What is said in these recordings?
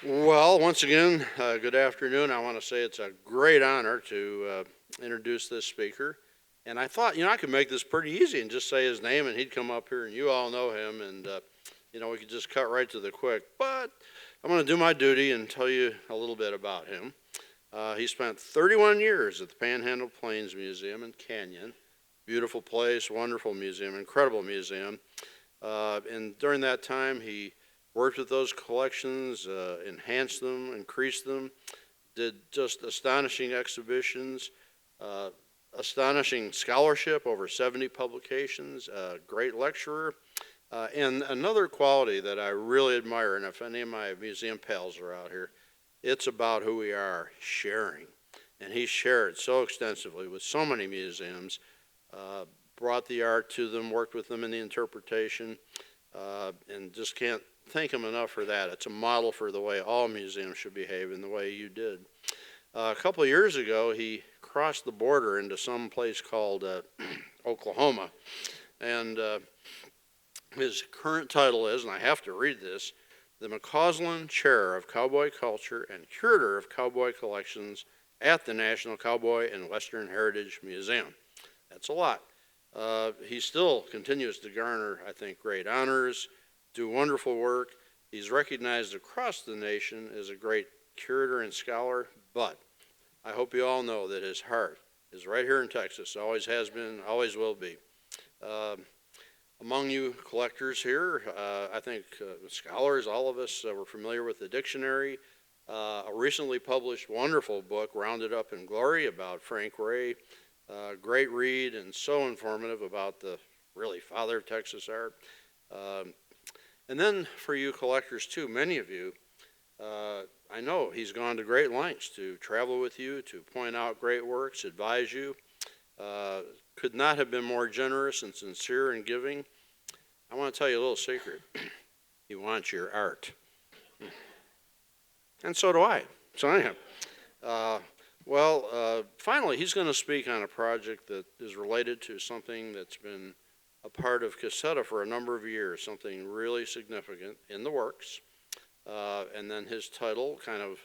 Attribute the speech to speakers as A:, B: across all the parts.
A: Well, once again, good afternoon. I want to say it's a great honor to introduce this speaker. And I thought, I could make this pretty easy and just say his name and he'd come up here and you all know him and, we could just cut right to the quick. But I'm going to do my duty and tell you a little bit about him. He spent 31 years at the Panhandle Plains Museum in Canyon. Beautiful place, wonderful museum, incredible museum. And during that time, he worked with those collections, enhanced them, increased them, did just astonishing exhibitions, astonishing scholarship, over 70 publications, great lecturer. And another quality that I really admire, and if any of my museum pals are out here, it's about who we are, sharing. And he shared so extensively with so many museums, brought the art to them, worked with them in the interpretation, and just can't thank him enough for that. It's a model for the way all museums should behave and the way you did. A couple of years ago, he crossed the border into some place called Oklahoma. And his current title is, and I have to read this, the McCasland Chair of Cowboy Culture and Curator of Cowboy Collections at the National Cowboy and Western Heritage Museum. That's a lot. He still continues to garner, I think, great honors, do wonderful work. He's recognized across the nation as a great curator and scholar, but I hope you all know that his heart is right here in Texas, always has been, always will be. Among you collectors here, I think scholars, all of us were familiar with the dictionary. A recently published wonderful book, Rounded Up in Glory, about Frank Ray. Great read and so informative about the really father of Texas art. And then for you collectors too, many of you, I know he's gone to great lengths to travel with you, to point out great works, advise you. Could not have been more generous and sincere in giving. I want to tell you a little secret. He wants your art. And so do I. So anyhow, finally, he's going to speak on a project that is related to something that's been a part of Caseta for a number of years, something really significant in the works. And then his title kind of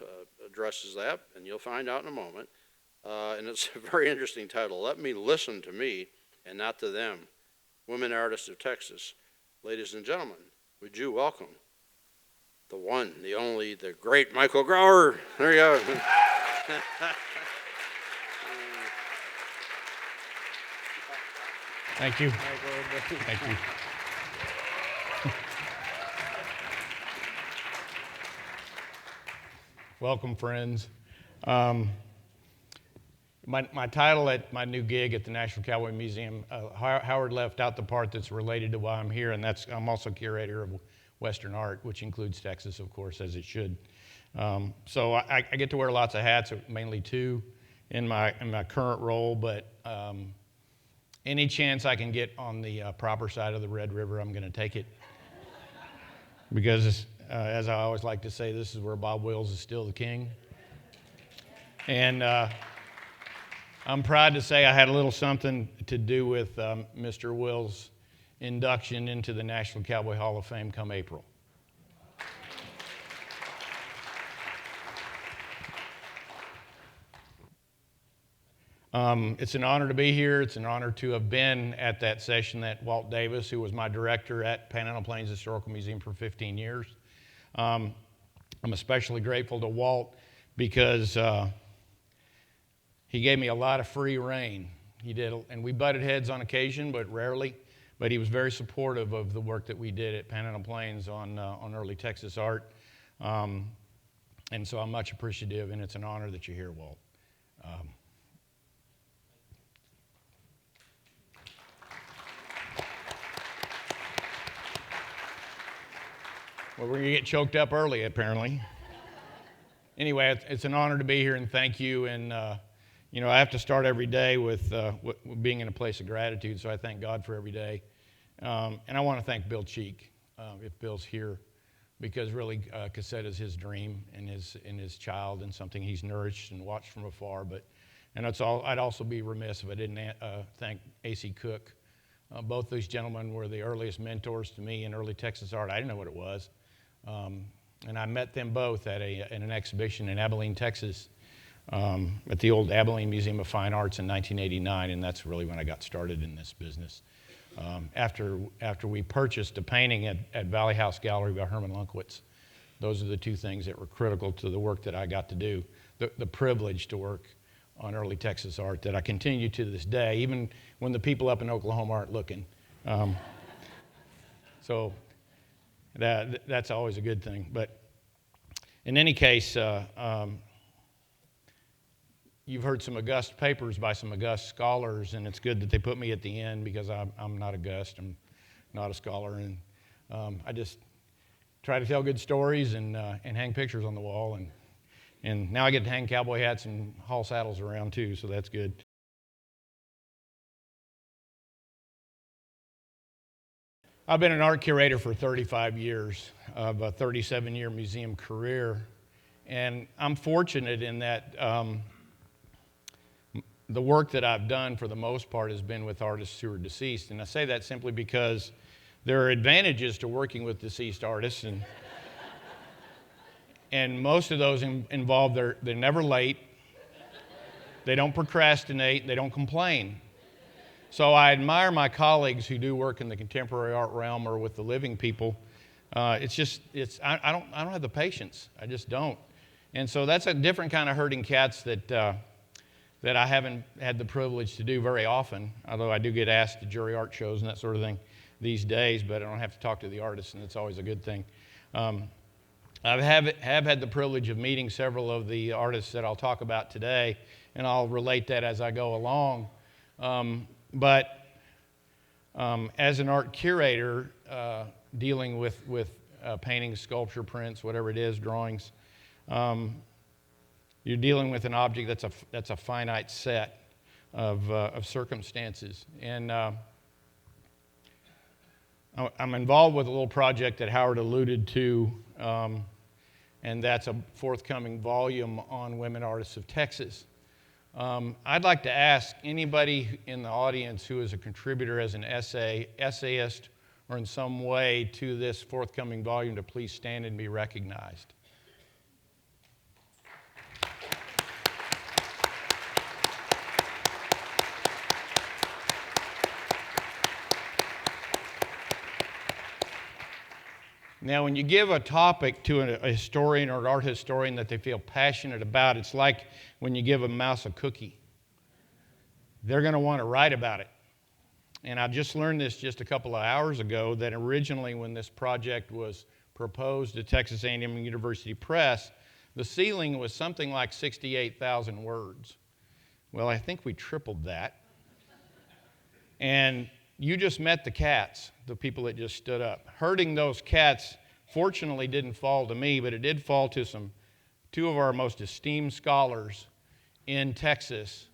A: addresses that, and you'll find out in a moment. And it's a very interesting title. Let Me Listen to Me and Not to Them, Women Artists of Texas. Ladies and gentlemen, would you welcome the one, the only, the great Michael Grauer. There you go.
B: Thank you. Thank you. Welcome, friends. My title at my new gig at the National Cowboy Museum, Howard left out the part that's related to why I'm here, and that's I'm also curator of Western art, which includes Texas, of course, as it should. So I get to wear lots of hats, mainly two, in my current role, but any chance I can get on the proper side of the Red River, I'm going to take it. Because, as I always like to say, this is where Bob Wills is still the king. And I'm proud to say I had a little something to do with Mr. Wills' induction into the National Cowboy Hall of Fame come April. It's an honor to be here. It's an honor to have been at that session that Walt Davis, who was my director at Panhandle Plains Historical Museum for 15 years. I'm especially grateful to Walt because he gave me a lot of free rein. He did, and we butted heads on occasion, but rarely. But he was very supportive of the work that we did at Panhandle Plains on early Texas art. And so I'm much appreciative, and it's an honor that you're here, Walt. Well, we're going to get choked up early, apparently. Anyway, it's an honor to be here, and thank you. And, I have to start every day with being in a place of gratitude, so I thank God for every day. And I want to thank Bill Cheek, if Bill's here, because really Caseta is his dream and his child and something he's nourished and watched from afar. I'd also be remiss if I didn't thank A.C. Cook. Both these gentlemen were the earliest mentors to me in early Texas art. I didn't know what it was. And I met them both at an exhibition in Abilene, Texas, at the old Abilene Museum of Fine Arts in 1989, and that's really when I got started in this business. After we purchased a painting at Valley House Gallery by Herman Lunkwitz, those are the two things that were critical to the work that I got to do, the privilege to work on early Texas art that I continue to this day, even when the people up in Oklahoma aren't looking. So that's always a good thing. But in any case, you've heard some august papers by some august scholars, and it's good that they put me at the end because I'm not august, I'm not a scholar, and I just try to tell good stories and hang pictures on the wall, and now I get to hang cowboy hats and haul saddles around too, so that's good. I've been an art curator for 35 years of a 37-year museum career, and I'm fortunate in that the work that I've done for the most part has been with artists who are deceased, and I say that simply because there are advantages to working with deceased artists, and most of those involve they're never late, they don't procrastinate, they don't complain. So I admire my colleagues who do work in the contemporary art realm or with the living people. I don't have the patience. I just don't. And so that's a different kind of herding cats that I haven't had the privilege to do very often, although I do get asked to jury art shows and that sort of thing these days, but I don't have to talk to the artists, and it's always a good thing. I have had the privilege of meeting several of the artists that I'll talk about today, and I'll relate that as I go along. But as an art curator, dealing with paintings, sculpture, prints, whatever it is, drawings, you're dealing with an object that's a finite set of circumstances. And I'm involved with a little project that Howard alluded to, and that's a forthcoming volume on women artists of Texas. I'd like to ask anybody in the audience who is a contributor as an essayist, or in some way to this forthcoming volume to please stand and be recognized. Now, when you give a topic to a historian or an art historian that they feel passionate about, it's like when you give a mouse a cookie. They're going to want to write about it. And I just learned this just a couple of hours ago, that originally when this project was proposed to Texas A&M University Press, the ceiling was something like 68,000 words. Well, I think we tripled that. And you just met the cats, the people that just stood up. Herding those cats, fortunately, didn't fall to me, but it did fall to two of our most esteemed scholars in Texas,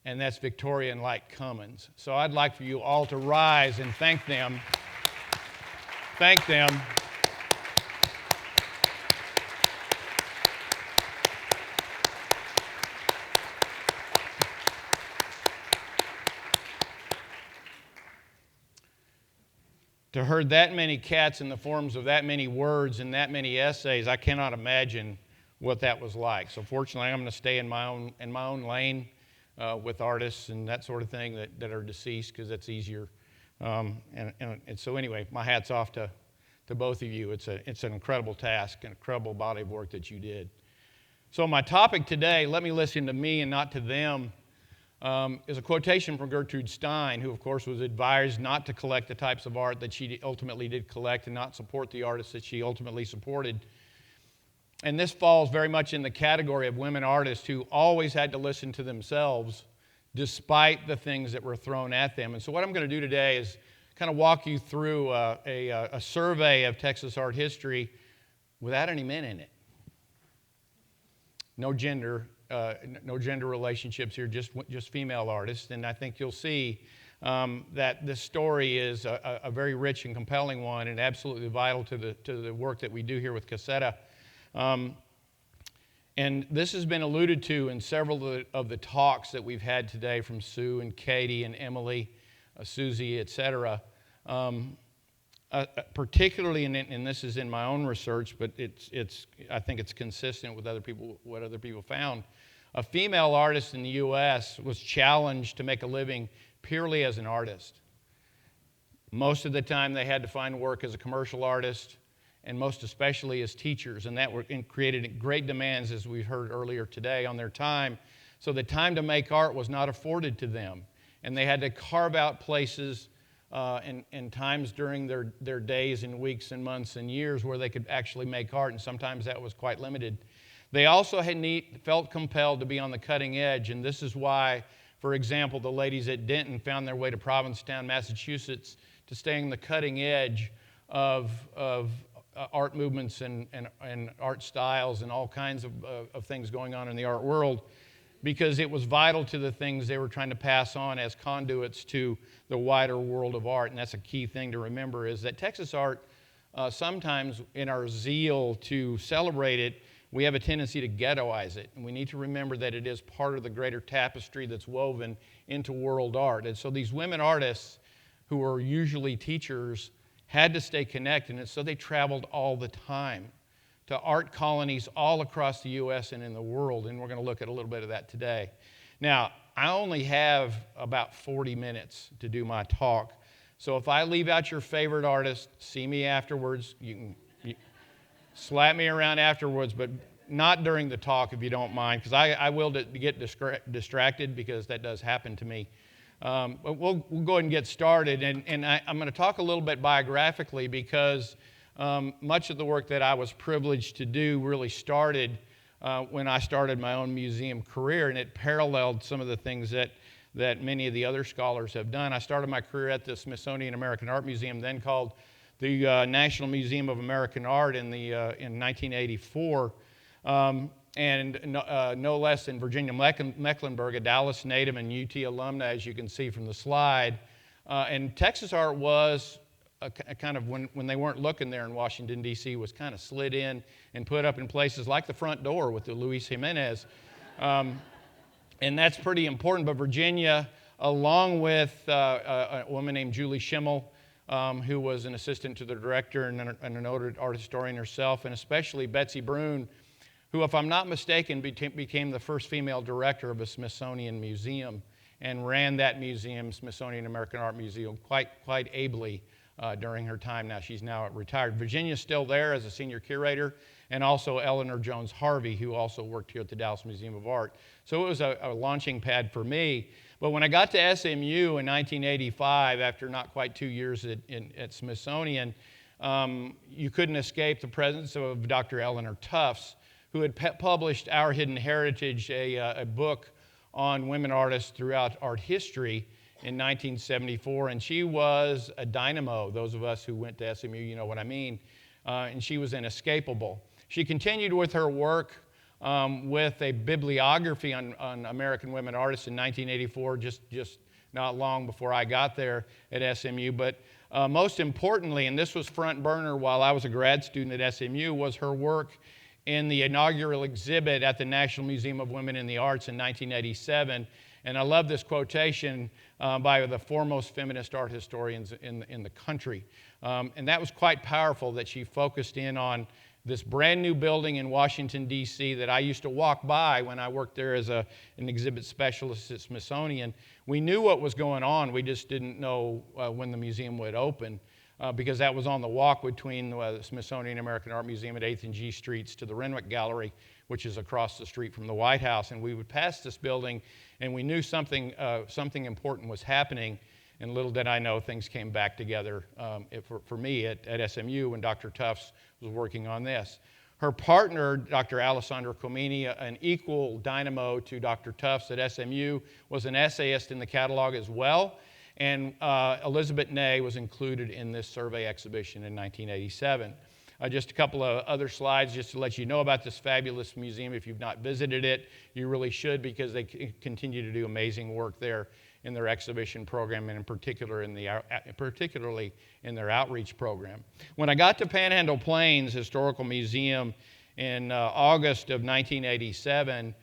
B: and that's Victoria and Light Cummins. So I'd like for you all to rise and thank them. Thank them. To herd that many cats in the forms of that many words and that many essays, I cannot imagine what that was like. So fortunately, I'm going to stay in my own lane with artists and that sort of thing that are deceased, because that's easier. And so anyway, my hat's off to both of you. It's an incredible task, an incredible body of work that you did. So my topic today, let me listen to me and not to them, is a quotation from Gertrude Stein, who of course was advised not to collect the types of art that she ultimately did collect and not support the artists that she ultimately supported. And this falls very much in the category of women artists who always had to listen to themselves despite the things that were thrown at them. And so what I'm going to do today is kind of walk you through a survey of Texas art history without any men in it. No gender relationships here, just female artists. And I think you'll see that this story is a very rich and compelling one, and absolutely vital to the work that we do here with Caseta. And this has been alluded to in several of the talks that we've had today from Sue and Katie and Emily, Susie, etc. particularly, and this is in my own research, but I think it's consistent with what other people found. A female artist in the U.S. was challenged to make a living purely as an artist. Most of the time they had to find work as a commercial artist, and most especially as teachers, and that created great demands, as we heard earlier today, on their time. So the time to make art was not afforded to them, and they had to carve out places and times during their days and weeks and months and years where they could actually make art, and sometimes that was quite limited. They also felt compelled to be on the cutting edge, and this is why, for example, the ladies at Denton found their way to Provincetown, Massachusetts, to stay on the cutting edge of art movements and art styles and all kinds of things going on in the art world, because it was vital to the things they were trying to pass on as conduits to the wider world of art. And that's a key thing to remember, is that Texas art, sometimes in our zeal to celebrate it, we have a tendency to ghettoize it. And we need to remember that it is part of the greater tapestry that's woven into world art. And so these women artists, who are usually teachers, had to stay connected, and so they traveled all the time to art colonies all across the U.S. and in the world, and we're going to look at a little bit of that today. Now, I only have about 40 minutes to do my talk, so if I leave out your favorite artist, see me afterwards. You can slap me around afterwards, but not during the talk if you don't mind, because I will get distracted, because that does happen to me. But we'll go ahead and get started, and I'm going to talk a little bit biographically, because much of the work that I was privileged to do really started when I started my own museum career, and it paralleled some of the things that many of the other scholars have done. I started my career at the Smithsonian American Art Museum, then called the National Museum of American Art, in 1984. And no less than Virginia Mecklenburg, a Dallas native and UT alumna, as you can see from the slide. And Texas art was a kind of, when they weren't looking there in Washington, D.C., was kind of slid in and put up in places like the front door with the Luis Jimenez. And that's pretty important. But Virginia, along with a woman named Julie Schimmel, who was an assistant to the director and a noted art historian herself, and especially Betsy Brune, who, if I'm not mistaken, became the first female director of a Smithsonian museum and ran that museum, Smithsonian American Art Museum, quite ably during her time. Now she's now retired. Virginia's still there as a senior curator, and also Eleanor Jones Harvey, who also worked here at the Dallas Museum of Art. So it was a launching pad for me. But when I got to SMU in 1985, after not quite 2 years at Smithsonian, you couldn't escape the presence of Dr. Eleanor Tufts, who had published Our Hidden Heritage, a book on women artists throughout art history, in 1974. And she was a dynamo. Those of us who went to SMU, you know what I mean. And she was inescapable. She continued with her work with a bibliography on American women artists in 1984, just not long before I got there at SMU. But most importantly, and this was front burner while I was a grad student at SMU, was her work in the inaugural exhibit at the National Museum of Women in the Arts in 1987. And I love this quotation by the foremost feminist art historians in the country. And that was quite powerful, that she focused in on this brand new building in Washington, D.C. that I used to walk by when I worked there as an exhibit specialist at Smithsonian. We knew what was going on. We just didn't know when the museum would open. Because that was on the walk between the Smithsonian American Art Museum at 8th and G Streets to the Renwick Gallery, which is across the street from the White House. And we would pass this building, and we knew something important was happening. And little did I know, things came back together for me at SMU when Dr. Tufts was working on this. Her partner, Dr. Alessandra Comini, an equal dynamo to Dr. Tufts at SMU, was an essayist in the catalog as well. And Elizabeth Ney was included in this survey exhibition in 1987. Just a couple of other slides just to let you know about this fabulous museum. If you've not visited it, you really should, because they continue to do amazing work there in their exhibition program, and particularly in their outreach program. When I got to Panhandle Plains Historical Museum in August of 1987,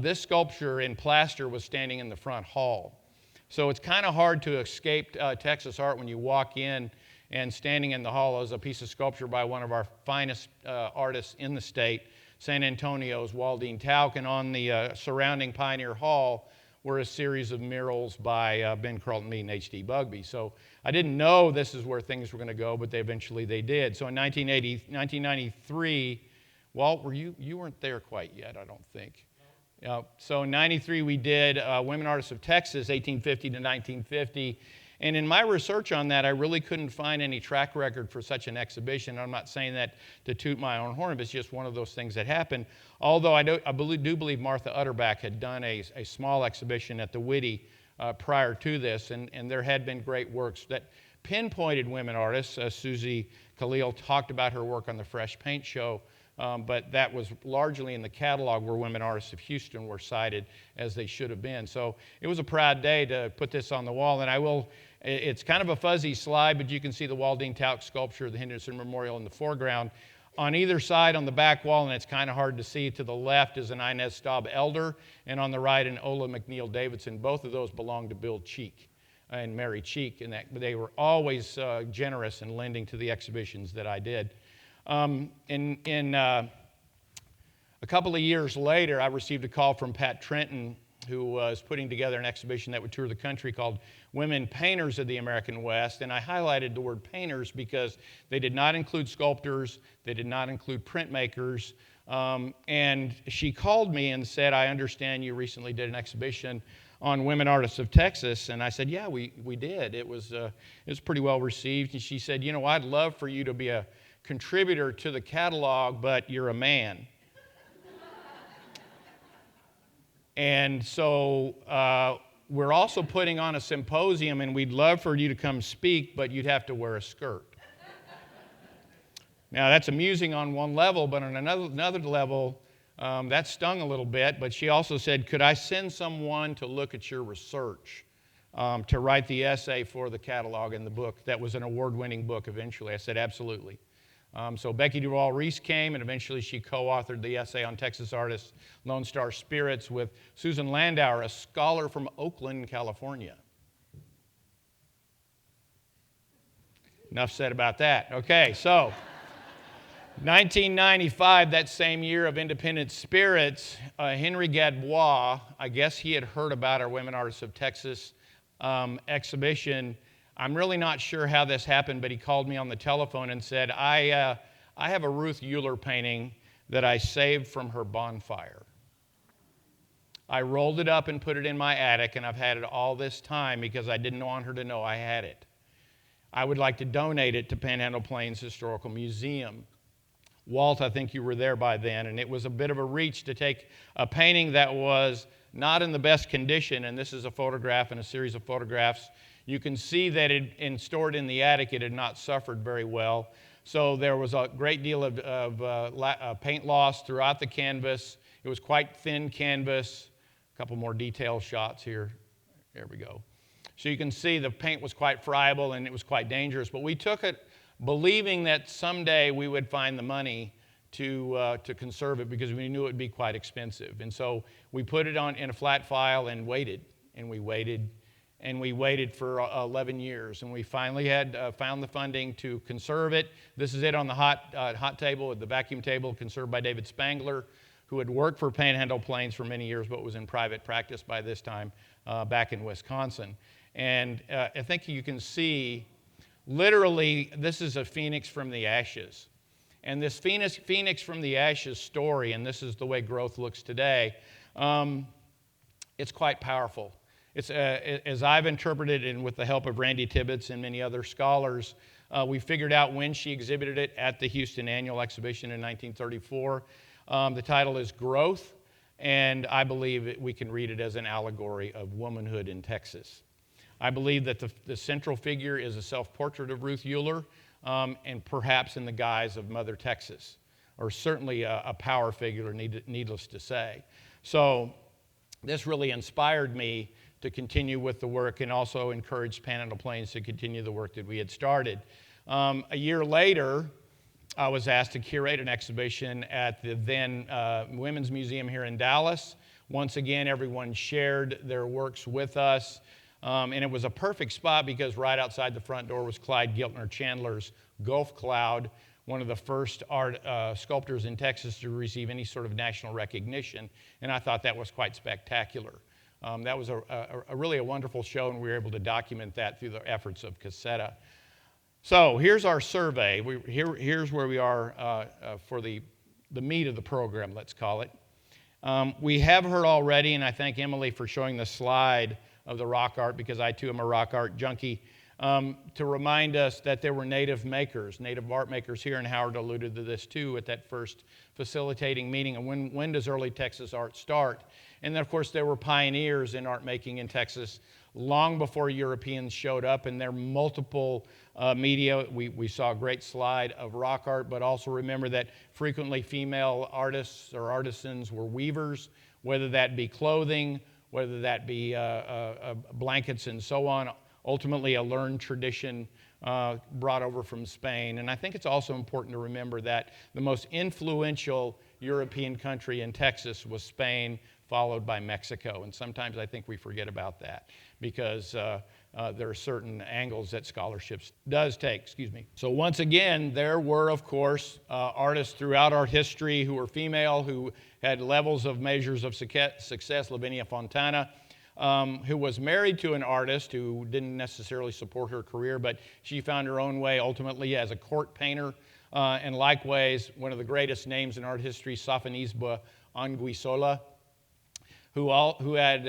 B: this sculpture in plaster was standing in the front hall. So it's kind of hard to escape Texas art when you walk in And standing in the hall is a piece of sculpture by one of our finest artists in the state, San Antonio's Waldine Tauk, and on the surrounding Pioneer Hall were a series of murals by Ben Carlton Mead and H.D. Bugbee. So I didn't know this is where things were going to go, but eventually they did. So in 1993, Walt, you weren't there quite yet, I don't think. So in 93 we did Women Artists of Texas, 1850 to 1950. And in my research on that, I really couldn't find any track record for such an exhibition. I'm not saying that to toot my own horn, but it's just one of those things that happened. Although I do believe Martha Utterback had done a small exhibition at the Whitty prior to this, and there had been great works that pinpointed women artists. Susie Khalil talked about her work on the Fresh Paint Show, but that was largely in the catalog where Women Artists of Houston were cited as they should have been. So it was a proud day to put this on the wall, and it's kind of a fuzzy slide, but you can see the Waldine Tauk sculpture, the Henderson Memorial in the foreground. On either side on the back wall, and it's kind of hard to see, to the left is an Inez Staub Elder, and on the right an Ola McNeil Davidson. Both of those belong to Bill Cheek and Mary Cheek, and they were always generous in lending to the exhibitions that I did. A couple of years later, I received a call from Pat Trenton, who was putting together an exhibition that would tour the country called Women Painters of the American West. And I highlighted the word painters because they did not include sculptors, they did not include printmakers. And she called me and said, I understand you recently did an exhibition on Women Artists of Texas. And I said, yeah, we did. It was pretty well received. And she said, I'd love for you to be a contributor to the catalog, but you're a man. And so we're also putting on a symposium, and we'd love for you to come speak, but you'd have to wear a skirt. Now, that's amusing on one level, but on another level, that stung a little bit. But she also said, could I send someone to look at your research, to write the essay for the catalog in the book that was an award-winning book eventually? I said, absolutely. So Becky Duval-Reese came, and eventually she co-authored the essay on Texas artists' Lone Star Spirits with Susan Landauer, a scholar from Oakland, California. Enough said about that. Okay, so 1995, that same year of Independent Spirits, Henry Gadbois, I guess he had heard about our Women Artists of Texas exhibition. I'm really not sure how this happened, but he called me on the telephone and said, I have a Ruth Euler painting that I saved from her bonfire. I rolled it up and put it in my attic, and I've had it all this time because I didn't want her to know I had it. I would like to donate it to Panhandle Plains Historical Museum. Walt, I think you were there by then, and it was a bit of a reach to take a painting that was not in the best condition, and this is a photograph and a series of photographs. You can see that stored in the attic, it had not suffered very well. So there was a great deal of paint loss throughout the canvas. It was quite thin canvas. A couple more detail shots here. There we go. So you can see the paint was quite friable and it was quite dangerous. But we took it believing that someday we would find the money to conserve it because we knew it would be quite expensive. And so we put it in a flat file and waited, and we waited. And we waited for 11 years, and we finally had found the funding to conserve it. This is it on the hot table, the vacuum table, conserved by David Spangler, who had worked for Panhandle Plains for many years, but was in private practice by this time back in Wisconsin. And I think you can see, literally, this is a phoenix from the ashes. And this phoenix from the ashes story, and this is the way growth looks today, it's quite powerful. It's, as I've interpreted it, and with the help of Randy Tibbetts and many other scholars, we figured out when she exhibited it at the Houston Annual Exhibition in 1934. The title is Growth, and I believe we can read it as an allegory of womanhood in Texas. I believe that the central figure is a self-portrait of Ruth Euler, and perhaps in the guise of Mother Texas, or certainly a power figure, needless to say. So this really inspired me to continue with the work, and also encouraged Panhandle Plains to continue the work that we had started. A year later, I was asked to curate an exhibition at the then Women's Museum here in Dallas. Once again, everyone shared their works with us. And it was a perfect spot because right outside the front door was Clyde Giltner Chandler's Gulf Cloud, one of the first sculptors in Texas to receive any sort of national recognition. And I thought that was quite spectacular. That was really a wonderful show, and we were able to document that through the efforts of Casetta. So here's our survey. Here's where we are for the meat of the program, let's call it. We have heard already, and I thank Emily for showing the slide of the rock art, because I too am a rock art junkie, to remind us that there were native art makers here, and Howard alluded to this too at that first facilitating meeting. And when does early Texas art start? And then, of course, there were pioneers in art making in Texas long before Europeans showed up, and there are multiple media. We saw a great slide of rock art, but also remember that frequently female artists or artisans were weavers, whether that be clothing, whether that be blankets and so on. Ultimately, a learned tradition brought over from Spain. And I think it's also important to remember that the most influential European country in Texas was Spain, followed by Mexico. And sometimes I think we forget about that because there are certain angles that scholarships does take. So once again, there were, of course, artists throughout art history who were female, who had levels of measures of success. Lavinia Fontana, who was married to an artist who didn't necessarily support her career, but she found her own way ultimately as a court painter. And likewise, one of the greatest names in art history, Sofonisba Anguissola, who had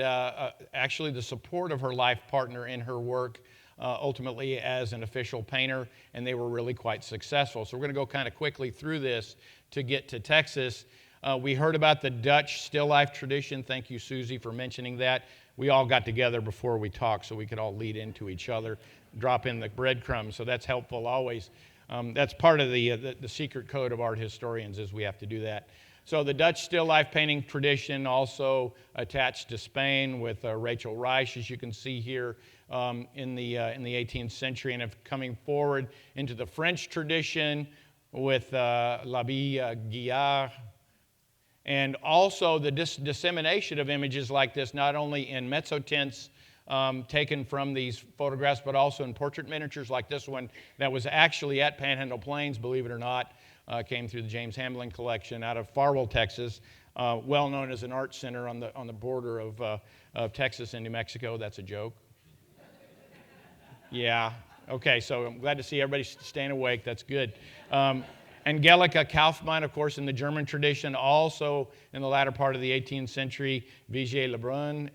B: actually the support of her life partner in her work, ultimately as an official painter, and they were really quite successful. So we're going to go kind of quickly through this to get to Texas. We heard about the Dutch still life tradition. Thank you, Susie, for mentioning that. We all got together before we talked so we could all lead into each other, drop in the breadcrumbs, so that's helpful always. That's part of the secret code of art historians, is we have to do that. So the Dutch still life painting tradition also attached to Spain with Rachel Reich, as you can see here, in the 18th century, and coming forward into the French tradition with l'Abbé Guillard. And also the dissemination of images like this, not only in mezzotints taken from these photographs, but also in portrait miniatures like this one that was actually at Panhandle Plains, believe it or not, came through the James Hamlin collection out of Farwell, Texas, well known as an art center on the border of Texas and New Mexico. That's a joke. Yeah. Okay, so I'm glad to see everybody staying awake. That's good. Angelika Kaufmann, of course, in the German tradition, also in the latter part of the 18th century. Vigée Lebrun,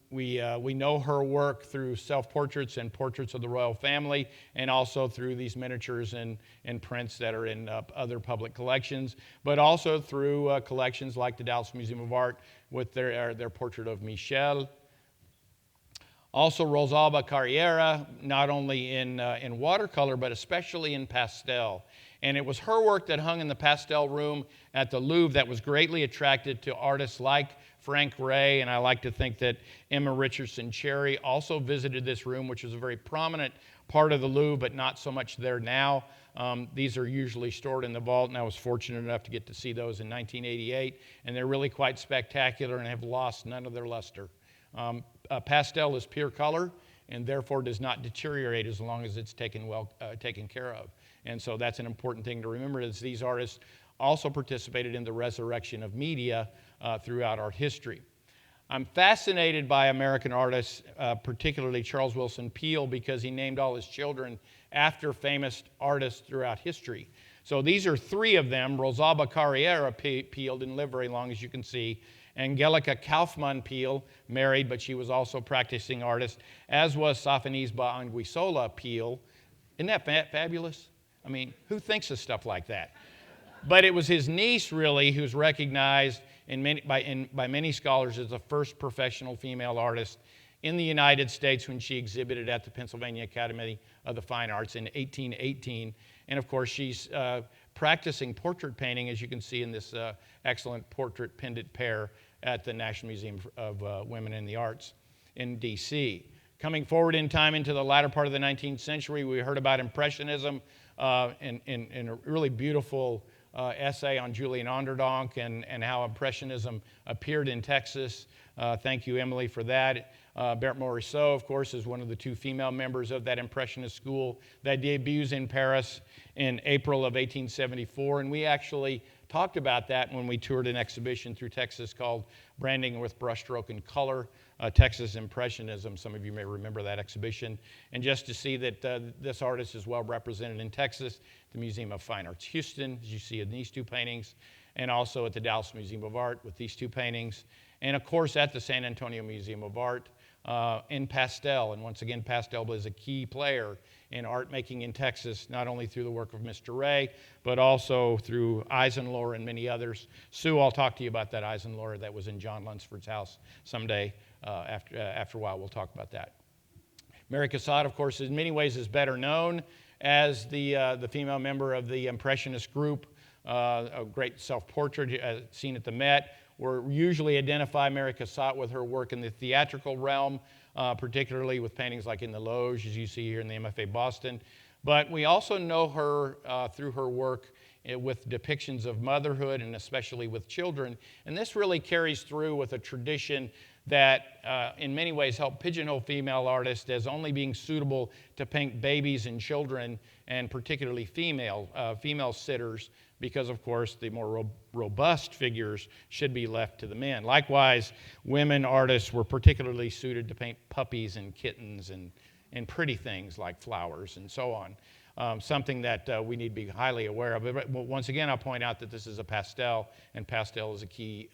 B: we know her work through self-portraits and portraits of the royal family, and also through these miniatures and prints that are in other public collections, but also through collections like the Dallas Museum of Art with their portrait of Michel. Also, Rosalba Carriera, not only in watercolor, but especially in pastel. And it was her work that hung in the pastel room at the Louvre that was greatly attracted to artists like Frank Ray, and I like to think that Emma Richardson Cherry also visited this room, which is a very prominent part of the Louvre, but not so much there now. These are usually stored in the vault, and I was fortunate enough to get to see those in 1988, and they're really quite spectacular and have lost none of their luster. Pastel is pure color and therefore does not deteriorate as long as it's taken care of. And so that's an important thing to remember, is these artists also participated in the resurrection of media throughout art history. I'm fascinated by American artists, particularly Charles Willson Peale, because he named all his children after famous artists throughout history. So these are three of them. Rosalba Carriera Peale didn't live very long, as you can see. Angelika Kaufmann Peale, married, but she was also a practicing artist, as was Sofonisba Anguissola Peale. Isn't that fabulous? I mean, who thinks of stuff like that? But it was his niece, really, who's recognized by many scholars as the first professional female artist in the United States when she exhibited at the Pennsylvania Academy of the Fine Arts in 1818. And of course, she's practicing portrait painting, as you can see in this excellent portrait pendant pair at the National Museum of Women in the Arts in D.C. Coming forward in time into the latter part of the 19th century, we heard about Impressionism in a really beautiful essay on Julian Onderdonk and how Impressionism appeared in Texas. Thank you, Emily, for that. Berthe Morisot, of course, is one of the two female members of that Impressionist school that debuts in Paris in April of 1874. And we actually talked about that when we toured an exhibition through Texas called Branding with Brushstroke and Color, Texas Impressionism. Some of you may remember that exhibition. And just to see that this artist is well represented in Texas, the Museum of Fine Arts Houston, as you see in these two paintings, and also at the Dallas Museum of Art with these two paintings, and of course at the San Antonio Museum of Art in pastel. And once again, pastel is a key player in art making in Texas, not only through the work of Mr. Ray, but also through Eisenlohr and many others. Sue, I'll talk to you about that Eisenlohr that was in John Lunsford's house someday. After a while, we'll talk about that. Mary Cassatt, of course, in many ways is better known as the female member of the Impressionist group, a great self-portrait seen at the Met. We usually identify Mary Cassatt with her work in the theatrical realm, particularly with paintings like In the Loge, as you see here in the MFA Boston. But we also know her through her work with depictions of motherhood and especially with children. And this really carries through with a tradition that in many ways helped pigeonhole female artists as only being suitable to paint babies and children, and particularly female sitters, because of course the more robust figures should be left to the men. Likewise, women artists were particularly suited to paint puppies and kittens and pretty things like flowers and so on. Something that we need to be highly aware of. But once again, I'll point out that this is a pastel, and pastel is a key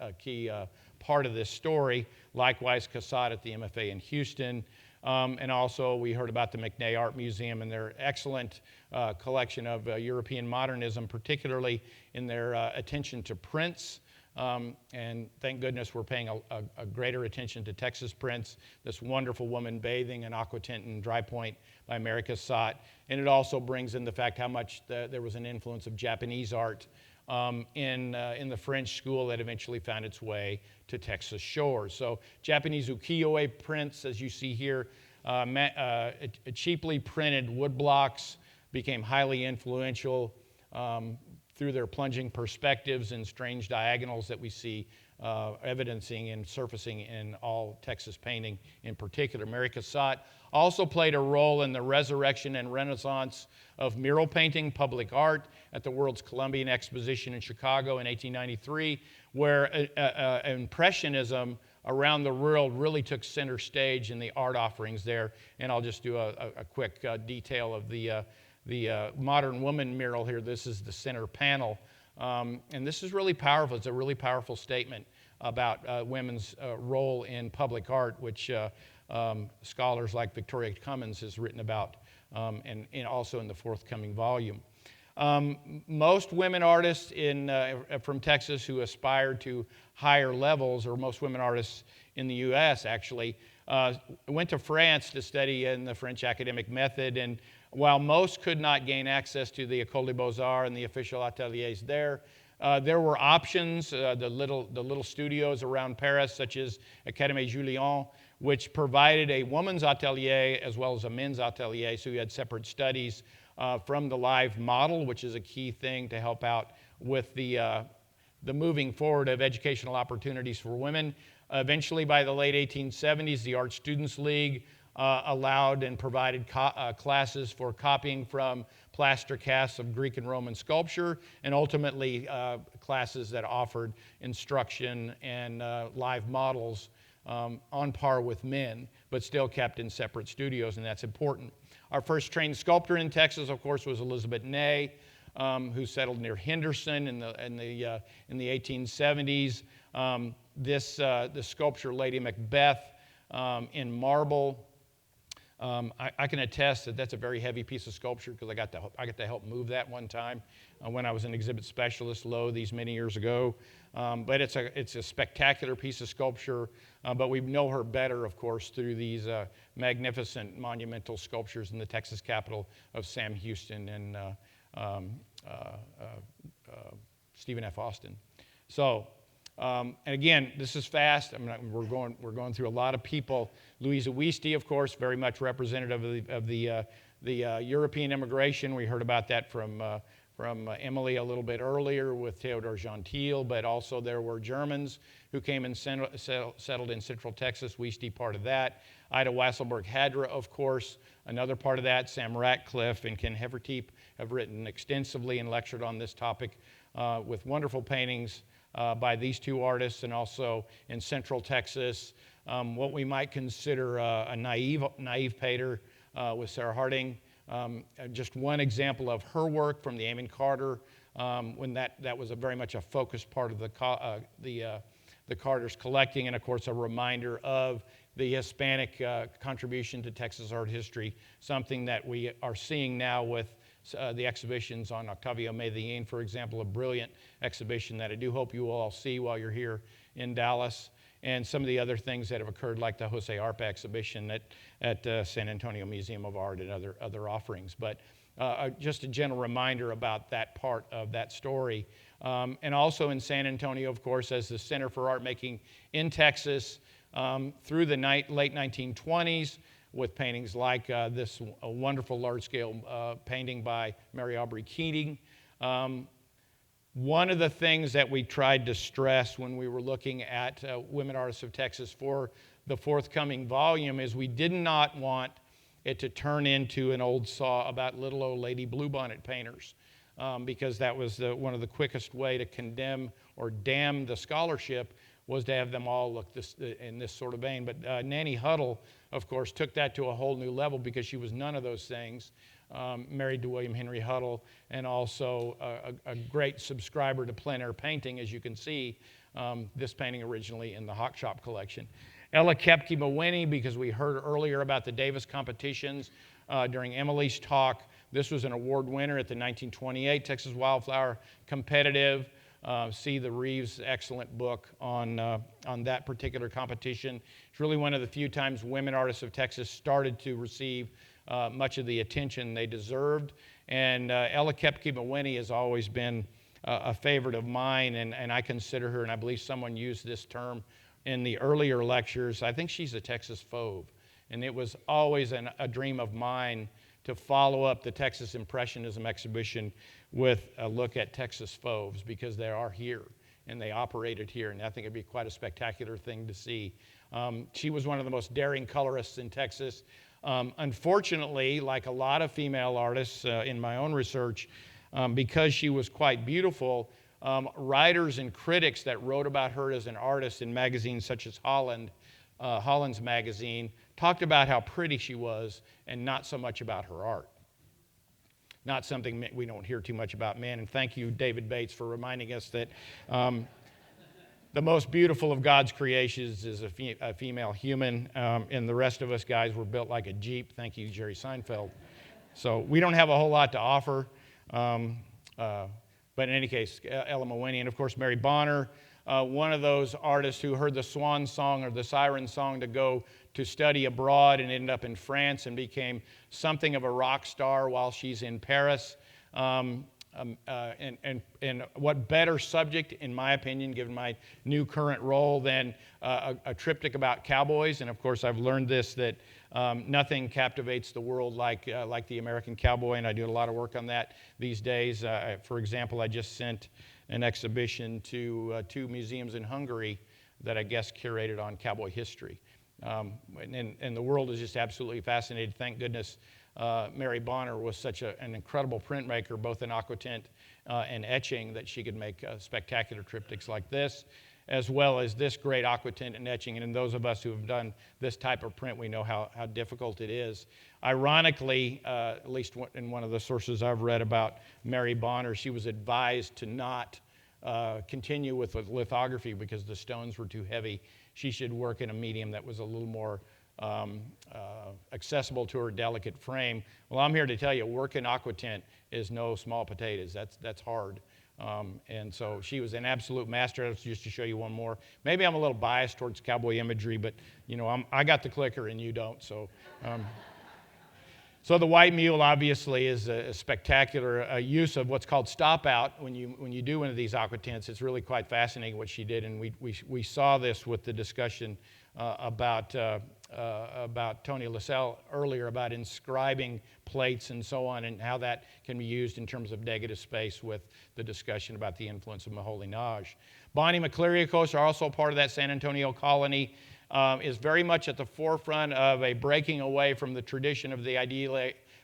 B: part of this story. Likewise, Cassatt at the MFA in Houston. And also, we heard about the McNay Art Museum and their excellent collection of European modernism, particularly in their attention to prints. And thank goodness we're paying a greater attention to Texas prints. This wonderful woman bathing in aqua tint and dry point by Mary Cassatt. And it also brings in the fact how much there was an influence of Japanese art in the French school that eventually found its way to Texas shores. So Japanese ukiyo-e prints, as you see here, cheaply printed wood blocks became highly influential through their plunging perspectives and strange diagonals that we see evidencing and surfacing in all Texas painting in particular. Mary Cassatt also played a role in the resurrection and renaissance of mural painting, public art, at the World's Columbian Exposition in Chicago in 1893, where Impressionism around the world really took center stage in the art offerings there. And I'll just do a quick detail of the modern woman mural here. This is the center panel. And this is really powerful. It's a really powerful statement about women's role in public art, which scholars like Victoria Cummins has written about, and also in the forthcoming volume. Most women artists from Texas who aspired to higher levels, or most women artists in the U.S. actually, went to France to study in the French academic method. And while most could not gain access to the École des Beaux-Arts and the official ateliers there were options, the little studios around Paris, such as Académie Julian, which provided a woman's atelier as well as a men's atelier, so you had separate studies from the live model, which is a key thing to help out with the moving forward of educational opportunities for women. Eventually, by the late 1870s, the Art Students League allowed and provided classes for copying from plaster casts of Greek and Roman sculpture, and ultimately classes that offered instruction and live models on par with men, but still kept in separate studios, and that's important. Our first trained sculptor in Texas, of course, was Elizabeth Ney, who settled near Henderson in the 1870s. This sculpture, Lady Macbeth, in marble. I can attest that that's a very heavy piece of sculpture because I got to help move that one time when I was an exhibit specialist these many years ago. But it's a spectacular piece of sculpture. But we know her better, of course, through these magnificent monumental sculptures in the Texas capital of Sam Houston and Stephen F. Austin. So. And again, this is fast. We're going through a lot of people. Louisa Ouisti, of course, very much representative of the European immigration. We heard about that from Emily a little bit earlier with Theodor Gentile, but also there were Germans who came and settled in Central Texas, Weesty part of that. Ida Wasselberg-Hadra, of course, another part of that. Sam Ratcliffe and Ken Heverteep have written extensively and lectured on this topic with wonderful paintings by these two artists, and also in Central Texas, what we might consider a naive painter with Sarah Harding. Just one example of her work from the Amon Carter, when that was very much a focused part of the Carter's collecting, and of course a reminder of the Hispanic contribution to Texas art history, something that we are seeing now with the exhibitions on Octavio Medellin, for example, a brilliant exhibition that I do hope you will all see while you're here in Dallas, and some of the other things that have occurred, like the Jose Arpa exhibition at San Antonio Museum of Art and other offerings. But just a general reminder about that part of that story. And also in San Antonio, of course, as the Center for Art Making in Texas through the late 1920s, with paintings like this wonderful large-scale painting by Mary Aubrey Keating. One of the things that we tried to stress when we were looking at Women Artists of Texas for the forthcoming volume is we did not want it to turn into an old saw about little old lady bluebonnet painters, because that was one of the quickest way to condemn or damn the scholarship, was to have them all look in this sort of vein. But Nanny Huddle, of course, took that to a whole new level because she was none of those things. Married to William Henry Huddle, and also a great subscriber to plein air painting, as you can see, this painting originally in the Hawk Shop collection. Ella Kepke-Mawhinney, because we heard earlier about the Davis competitions during Emily's talk. This was an award winner at the 1928 Texas Wildflower Competitive. See the Reeves excellent book on that particular competition. It's really one of the few times Women Artists of Texas started to receive much of the attention they deserved. And Ella Kepke-Mawhinney has always been a favorite of mine, and I consider her, and I believe someone used this term in the earlier lectures, I think she's a Texas fauve. And it was always a dream of mine to follow up the Texas Impressionism exhibition with a look at Texas fauves, because they are here and they operated here, and I think it'd be quite a spectacular thing to see. She was one of the most daring colorists in Texas. Unfortunately, like a lot of female artists in my own research, because she was quite beautiful, writers and critics that wrote about her as an artist in magazines such as Holland's Magazine, talked about how pretty she was and not so much about her art. Not something we don't hear too much about men. And thank you, David Bates, for reminding us that the most beautiful of God's creations is a female human, and the rest of us guys were built like a Jeep. Thank you, Jerry Seinfeld. So we don't have a whole lot to offer. But in any case, Ella Mawhinney, and of course Mary Bonner, one of those artists who heard the swan song or the siren song to go to study abroad and ended up in France and became something of a rock star while she's in Paris. And what better subject, in my opinion, given my new current role, than a triptych about cowboys. And of course, I've learned this, that nothing captivates the world like the American cowboy, and I do a lot of work on that these days. For example, I just sent an exhibition to 2 museums in Hungary that I guest curated on cowboy history. And the world is just absolutely fascinated. Thank goodness Mary Bonner was such an incredible printmaker, both in aquatint and etching, that she could make spectacular triptychs like this, as well as this great aquatint and etching. And those of us who have done this type of print, we know how difficult it is. Ironically, at least in one of the sources I've read about Mary Bonner, she was advised to not continue with lithography because the stones were too heavy. She should work in a medium that was a little more accessible to her delicate frame. Well, I'm here to tell you, work in aquatint is no small potatoes. That's hard. And so she was an absolute master. Just to show you one more. Maybe I'm a little biased towards cowboy imagery, but you know, I got the clicker and you don't. So, so the white mule obviously is a spectacular use of what's called stop out. When you do one of these aquatints, it's really quite fascinating what she did, and we saw this with the discussion about Tony LaSalle earlier about inscribing plates and so on, and how that can be used in terms of negative space with the discussion about the influence of Moholy-Nagy. Bonnie McCleary, of course, are also part of that San Antonio colony, is very much at the forefront of a breaking away from the tradition of the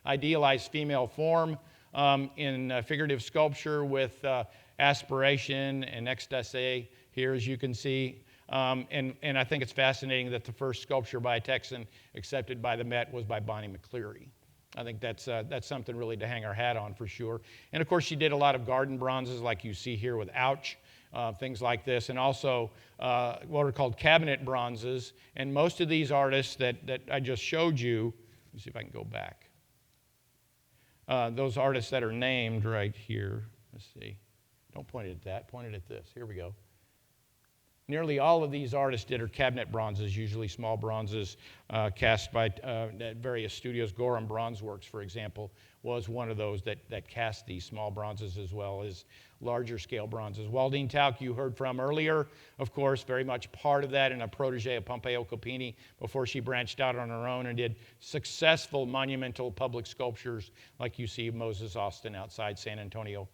B: idealized female form in figurative sculpture with aspiration and ecstasy here, as you can see. And I think it's fascinating that the first sculpture by a Texan accepted by the Met was by Bonnie McCleary. I think that's something really to hang our hat on for sure. And of course, she did a lot of garden bronzes like you see here with Ouch, things like this, and also what are called cabinet bronzes. And most of these artists that I just showed you, let me see if I can go back. Those artists that are named right here, let's see. Don't point it at that, point it at this. Here we go. Nearly all of these artists did are cabinet bronzes, usually small bronzes cast by various studios. Gorham Bronze Works, for example, was one of those that cast these small bronzes as well as larger scale bronzes. Waldine Tauk, you heard from earlier, of course, very much part of that and a protege of Pompeo Copini before she branched out on her own and did successful monumental public sculptures like you see Moses Austin outside San Antonio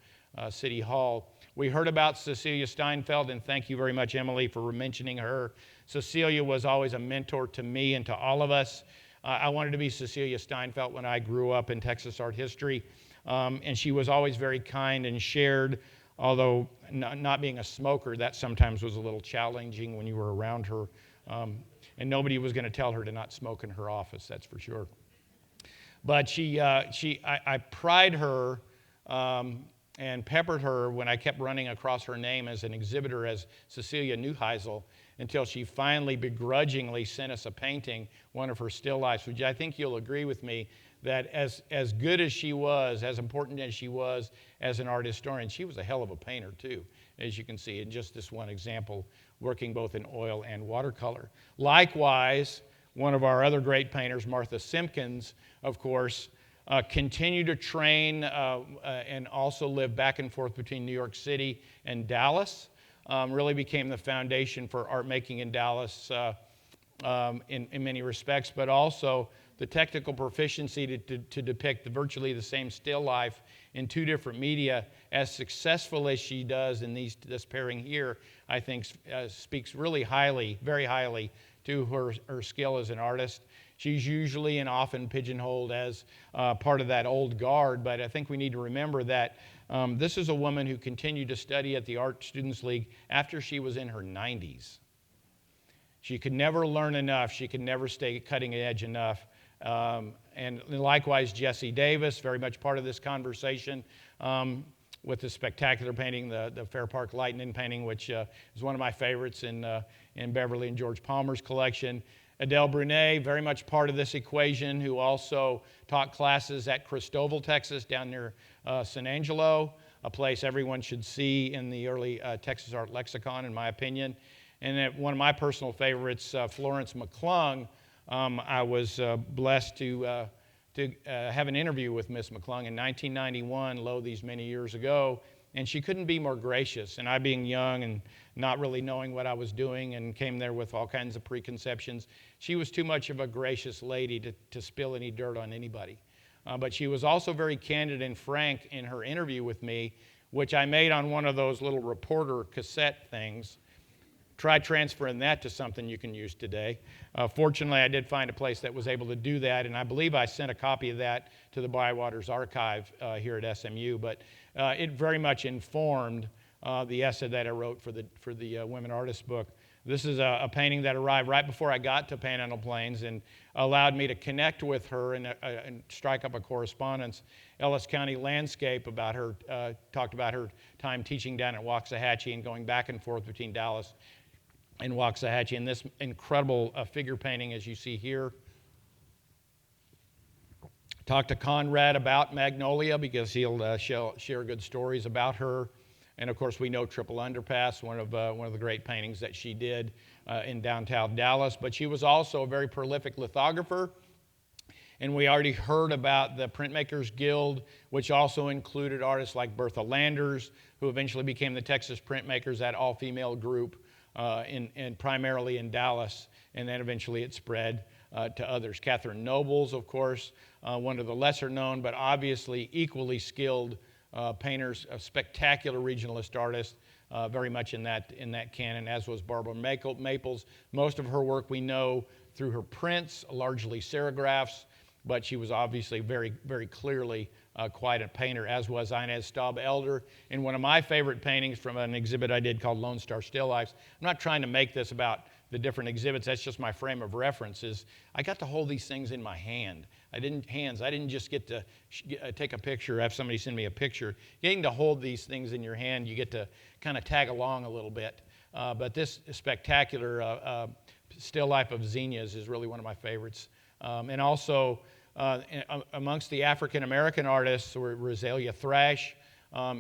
B: City Hall. We heard about Cecilia Steinfeld, and thank you very much, Emily, for mentioning her. Cecilia was always a mentor to me and to all of us. I wanted to be Cecilia Steinfeld when I grew up in Texas art history, and she was always very kind and shared, although not being a smoker, that sometimes was a little challenging when you were around her, and nobody was going to tell her to not smoke in her office, that's for sure. But I pried her and peppered her when I kept running across her name as an exhibitor as Cecilia Neuheisel until she finally begrudgingly sent us a painting, one of her still lifes, which I think you'll agree with me that as good as she was, as important as she was as an art historian, she was a hell of a painter too, as you can see in just this one example, working both in oil and watercolor. Likewise, one of our other great painters, Martha Simpkins, of course, continued to train and also live back and forth between New York City and Dallas. Really became the foundation for art making in Dallas in many respects, but also the technical proficiency to depict virtually the same still life in two different media as successful as she does in this pairing here, I think speaks really highly, very highly to her skill as an artist. She's usually and often pigeonholed as part of that old guard, but I think we need to remember that this is a woman who continued to study at the Art Students League after she was in her 90s. She could never learn enough. She could never stay cutting edge enough. And likewise, Jessie Davis, very much part of this conversation with the spectacular painting, the Fair Park Lightning painting, which is one of my favorites in Beverly and George Palmer's collection. Adele Brunet, very much part of this equation, who also taught classes at Cristoval, Texas, down near San Angelo, a place everyone should see in the early Texas art lexicon, in my opinion. And one of my personal favorites, Florence McClung, I was blessed to have an interview with Miss McClung in 1991, lo, these many years ago, and she couldn't be more gracious. And I, being young and not really knowing what I was doing and came there with all kinds of preconceptions, she was too much of a gracious lady to spill any dirt on anybody. But she was also very candid and frank in her interview with me, which I made on one of those little reporter cassette things. Try transferring that to something you can use today. Fortunately, I did find a place that was able to do that, and I believe I sent a copy of that to the Bywaters Archive here at SMU, but it very much informed the essay that I wrote for the Women Artists book. This is a painting that arrived right before I got to Panhandle Plains and allowed me to connect with her and strike up a correspondence. Ellis County Landscape about her, talked about her time teaching down at Waxahachie and going back and forth between Dallas and Waxahachie, and this incredible figure painting as you see here. Talked to Conrad about Magnolia because he'll share good stories about her. And of course we know Triple Underpass, one of the great paintings that she did in downtown Dallas. But she was also a very prolific lithographer. And we already heard about the Printmakers Guild, which also included artists like Bertha Landers, who eventually became the Texas Printmakers, that all-female group. And primarily in Dallas, and then eventually it spread. to others. Catherine Nobles, of course, one of the lesser known, but obviously equally skilled painters, a spectacular regionalist artist, very much in that canon, as was Barbara Maples. Most of her work we know through her prints, largely serigraphs, but she was obviously very, very clearly quite a painter, as was Inez Staub Elder in one of my favorite paintings from an exhibit I did called Lone Star Still Lifes. I'm not trying to make this about the different exhibits. That's just my frame of reference. Is I got to hold these things in my hand. I didn't just get to take a picture, have somebody send me a picture. Getting to hold these things in your hand, you get to kind of tag along a little bit. But this spectacular still life of zinnias is really one of my favorites. And also amongst the African American artists were Rosalia Thrash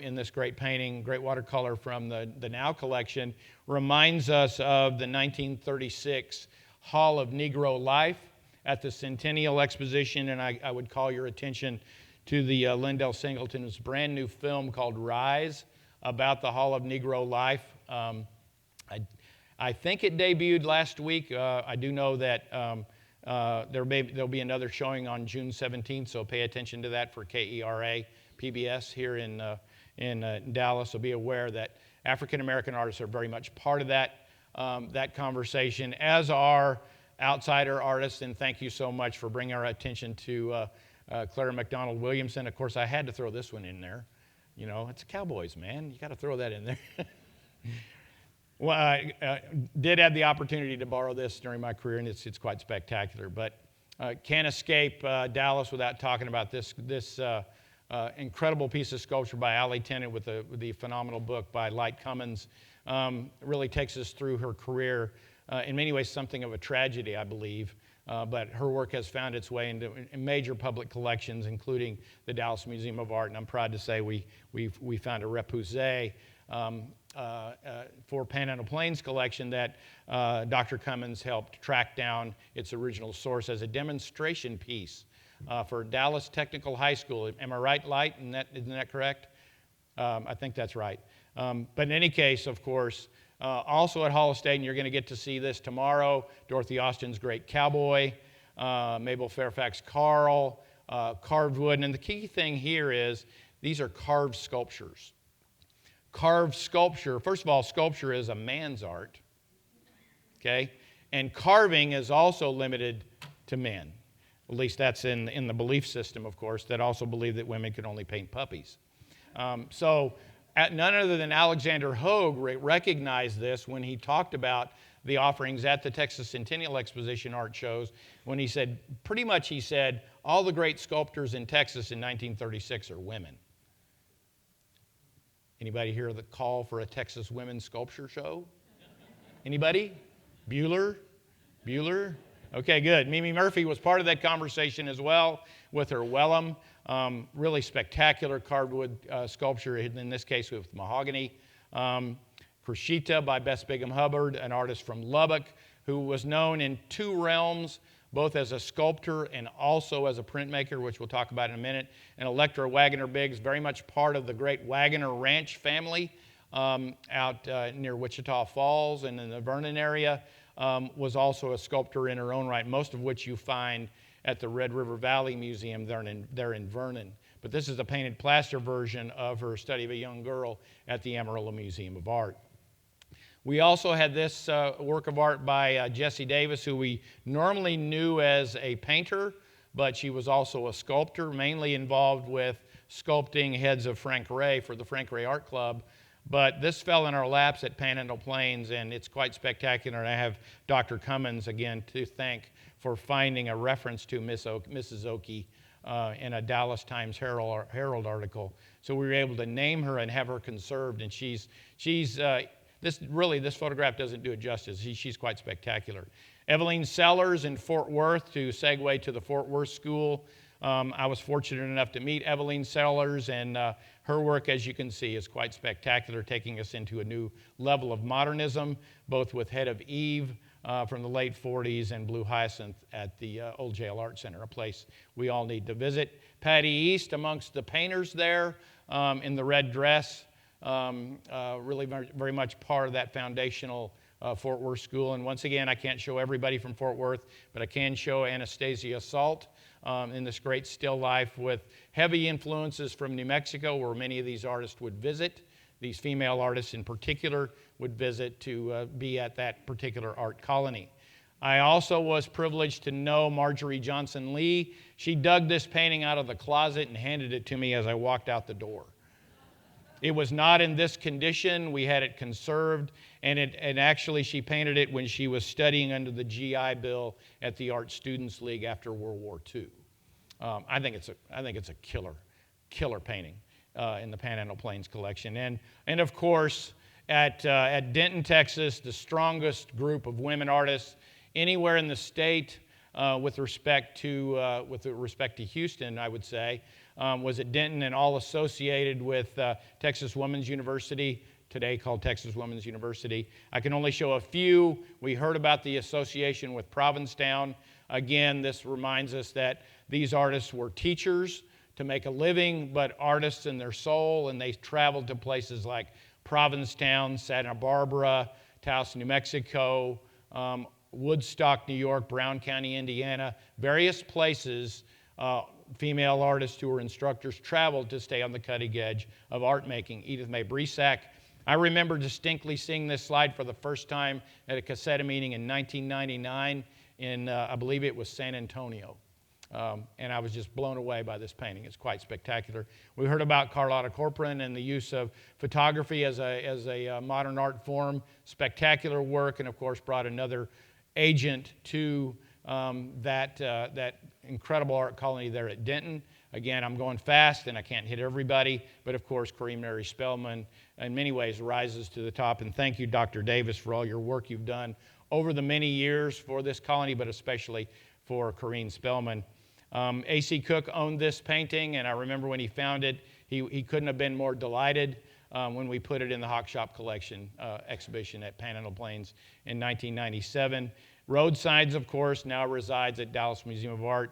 B: in this great painting, great watercolor from the Now collection, reminds us of the 1936 Hall of Negro Life at the Centennial Exposition, and I would call your attention to the Lindell Singleton's brand new film called Rise about the Hall of Negro Life. I think it debuted last week. I do know that there'll be another showing on June 17th, so pay attention to that for KERA PBS here in Dallas. So be aware that African American artists are very much part of that conversation, as are outsider artists. And thank you so much for bringing our attention to Clara McDonald Williamson. Of course, I had to throw this one in there. You know, it's Cowboys, man. You got to throw that in there. Well, I did have the opportunity to borrow this during my career, and it's quite spectacular. But can't escape Dallas without talking about this incredible piece of sculpture by Allie Tennant with the phenomenal book by Light Cummins. Really takes us through her career. In many ways, something of a tragedy, I believe. But her work has found its way into major public collections, including the Dallas Museum of Art. And I'm proud to say we found a repoussé for Panhandle Plains collection that Dr. Cummins helped track down its original source as a demonstration piece for Dallas Technical High School. Am I right, Light? Isn't that correct? I think that's right. But in any case, of course, also at Hall of State, and you're going to get to see this tomorrow, Dorothy Austin's great Cowboy, Mabel Fairfax Carl, carved wood. And the key thing here is these are carved sculptures. Carved sculpture, first of all, sculpture is a man's art, okay? And carving is also limited to men. At least that's in the belief system, of course, that also believe that women can only paint puppies. So none other than Alexander Hogue recognized this when he talked about the offerings at the Texas Centennial Exposition art shows, when he said, all the great sculptors in Texas in 1936 are women. Anybody hear the call for a Texas women's sculpture show? Anybody? Bueller? Okay, good. Mimi Murphy was part of that conversation as well with her Wellum. Really spectacular carved wood sculpture, in this case with mahogany. Crushita by Bess Bigham Hubbard, an artist from Lubbock who was known in two realms, both as a sculptor and also as a printmaker, which we'll talk about in a minute. And Electra Wagoner Biggs, very much part of the great Wagoner Ranch family out near Wichita Falls and in the Vernon area, was also a sculptor in her own right, most of which you find at the Red River Valley Museum there in Vernon. But this is a painted plaster version of her Study of a Young Girl at the Amarillo Museum of Art. We also had this work of art by Jessie Davis, who we normally knew as a painter, but she was also a sculptor, mainly involved with sculpting heads of Frank Ray for the Frank Ray Art Club. But this fell in our laps at Panhandle Plains, and it's quite spectacular. And I have Dr. Cummins, again, to thank for finding a reference to Mrs. Oakey in a Dallas Times Herald article. So we were able to name her and have her conserved, and this photograph doesn't do it justice. She's quite spectacular. Eveline Sellers in Fort Worth, to segue to the Fort Worth School. I was fortunate enough to meet Eveline Sellers, and her work, as you can see, is quite spectacular, taking us into a new level of modernism, both with Head of Eve from the late 40s and Blue Hyacinth at the Old Jail Art Center, a place we all need to visit. Patty East amongst the painters there in the red dress. Really very much part of that foundational Fort Worth School. And once again, I can't show everybody from Fort Worth, but I can show Anastasia Salt in this great still life with heavy influences from New Mexico, where many of these artists would visit. These female artists in particular would visit to be at that particular art colony. I also was privileged to know Marjorie Johnson Lee. She dug this painting out of the closet and handed it to me as I walked out the door. It was not in this condition. We had it conserved, and actually she painted it when she was studying under the GI Bill at the Art Students League after World War II. I think it's a killer painting in the Panhandle Plains collection. And of course, at Denton, Texas, the strongest group of women artists anywhere in the state with respect to Houston, I would say, was at Denton, and all associated with Texas Women's University, today called Texas Women's University. I can only show a few. We heard about the association with Provincetown. Again, this reminds us that these artists were teachers to make a living, but artists in their soul, and they traveled to places like Provincetown, Santa Barbara, Taos, New Mexico, Woodstock, New York, Brown County, Indiana, various places. Female artists who were instructors traveled to stay on the cutting edge of art making. Edith Mae Bresack. I remember distinctly seeing this slide for the first time at a Caseta meeting in 1999 in, I believe it was San Antonio. And I was just blown away by this painting. It's quite spectacular. We heard about Carlotta Corcoran and the use of photography as a modern art form. Spectacular work, and of course brought another agent to that incredible art colony there at Denton. Again, I'm going fast and I can't hit everybody, but of course Kareem Mary Spellman in many ways rises to the top. And thank you, Dr. Davis, for all your work you've done over the many years for this colony, but especially for Kareem Spellman. A.C. Cook owned this painting, and I remember when he found it, he couldn't have been more delighted when we put it in the Hawk Shop Collection exhibition at Panhandle Plains in 1997. Roadsides, of course, now resides at Dallas Museum of Art.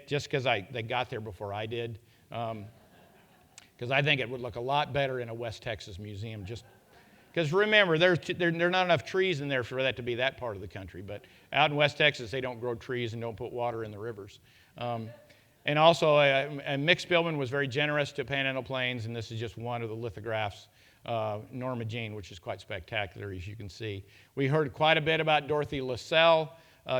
B: Just because they got there before I did, because I think it would look a lot better in a West Texas museum. Just because remember, there are not enough trees in there for that to be that part of the country. But out in West Texas, they don't grow trees and don't put water in the rivers. And also, Mick Spillman was very generous to Panhandle Plains, and this is just one of the lithographs. Norma Jean, which is quite spectacular, as you can see. We heard quite a bit about Dorothy Lassell,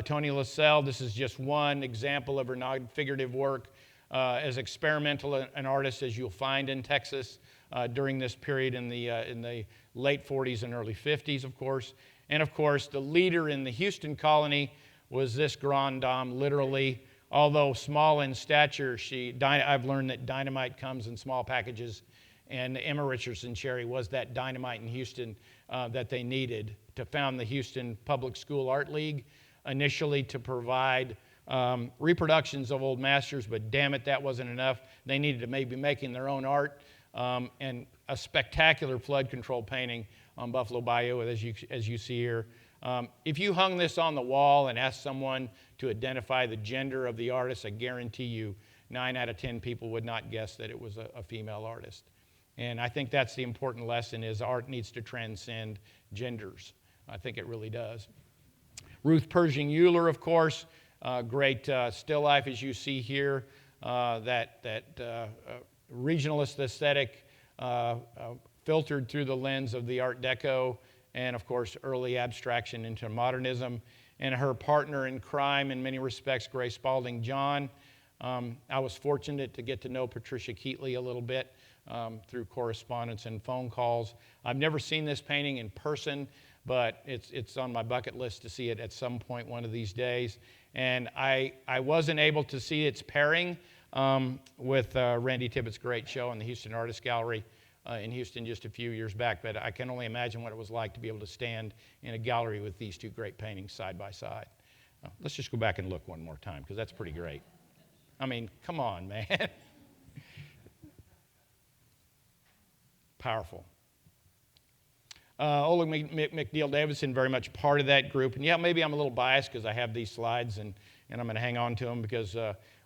B: Tony Lassell. This is just one example of her non-figurative work as experimental an artist as you'll find in Texas during this period in the late 40s and early 50s, of course. And of course, the leader in the Houston colony was this grande dame, literally. Although small in stature, I've learned that dynamite comes in small packages. And Emma Richardson Cherry was that dynamite in Houston that they needed to found the Houston Public School Art League, initially to provide reproductions of old masters, but damn it, that wasn't enough. They needed to maybe making their own art, and a spectacular flood control painting on Buffalo Bayou, as you see here. If you hung this on the wall and asked someone to identify the gender of the artist, I guarantee you 9 out of 10 people would not guess that it was a female artist. And I think that's the important lesson, is art needs to transcend genders. I think it really does. Ruth Pershing Euler, of course, great still life, as you see here, that regionalist aesthetic filtered through the lens of the Art Deco, and of course early abstraction into modernism. And her partner in crime in many respects, Grace Spalding John. I was fortunate to get to know Patricia Keatley a little bit through correspondence and phone calls. I've never seen this painting in person, but it's on my bucket list to see it at some point one of these days. And I wasn't able to see its pairing with Randy Tippett's great show in the Houston Artist Gallery in Houston just a few years back, but I can only imagine what it was like to be able to stand in a gallery with these two great paintings side by side. Let's just go back and look one more time, because that's pretty great. I mean, come on, man. Powerful. Oleg McNeil Davison, very much part of that group. And yeah, maybe I'm a little biased because I have these slides and I'm going to hang on to them because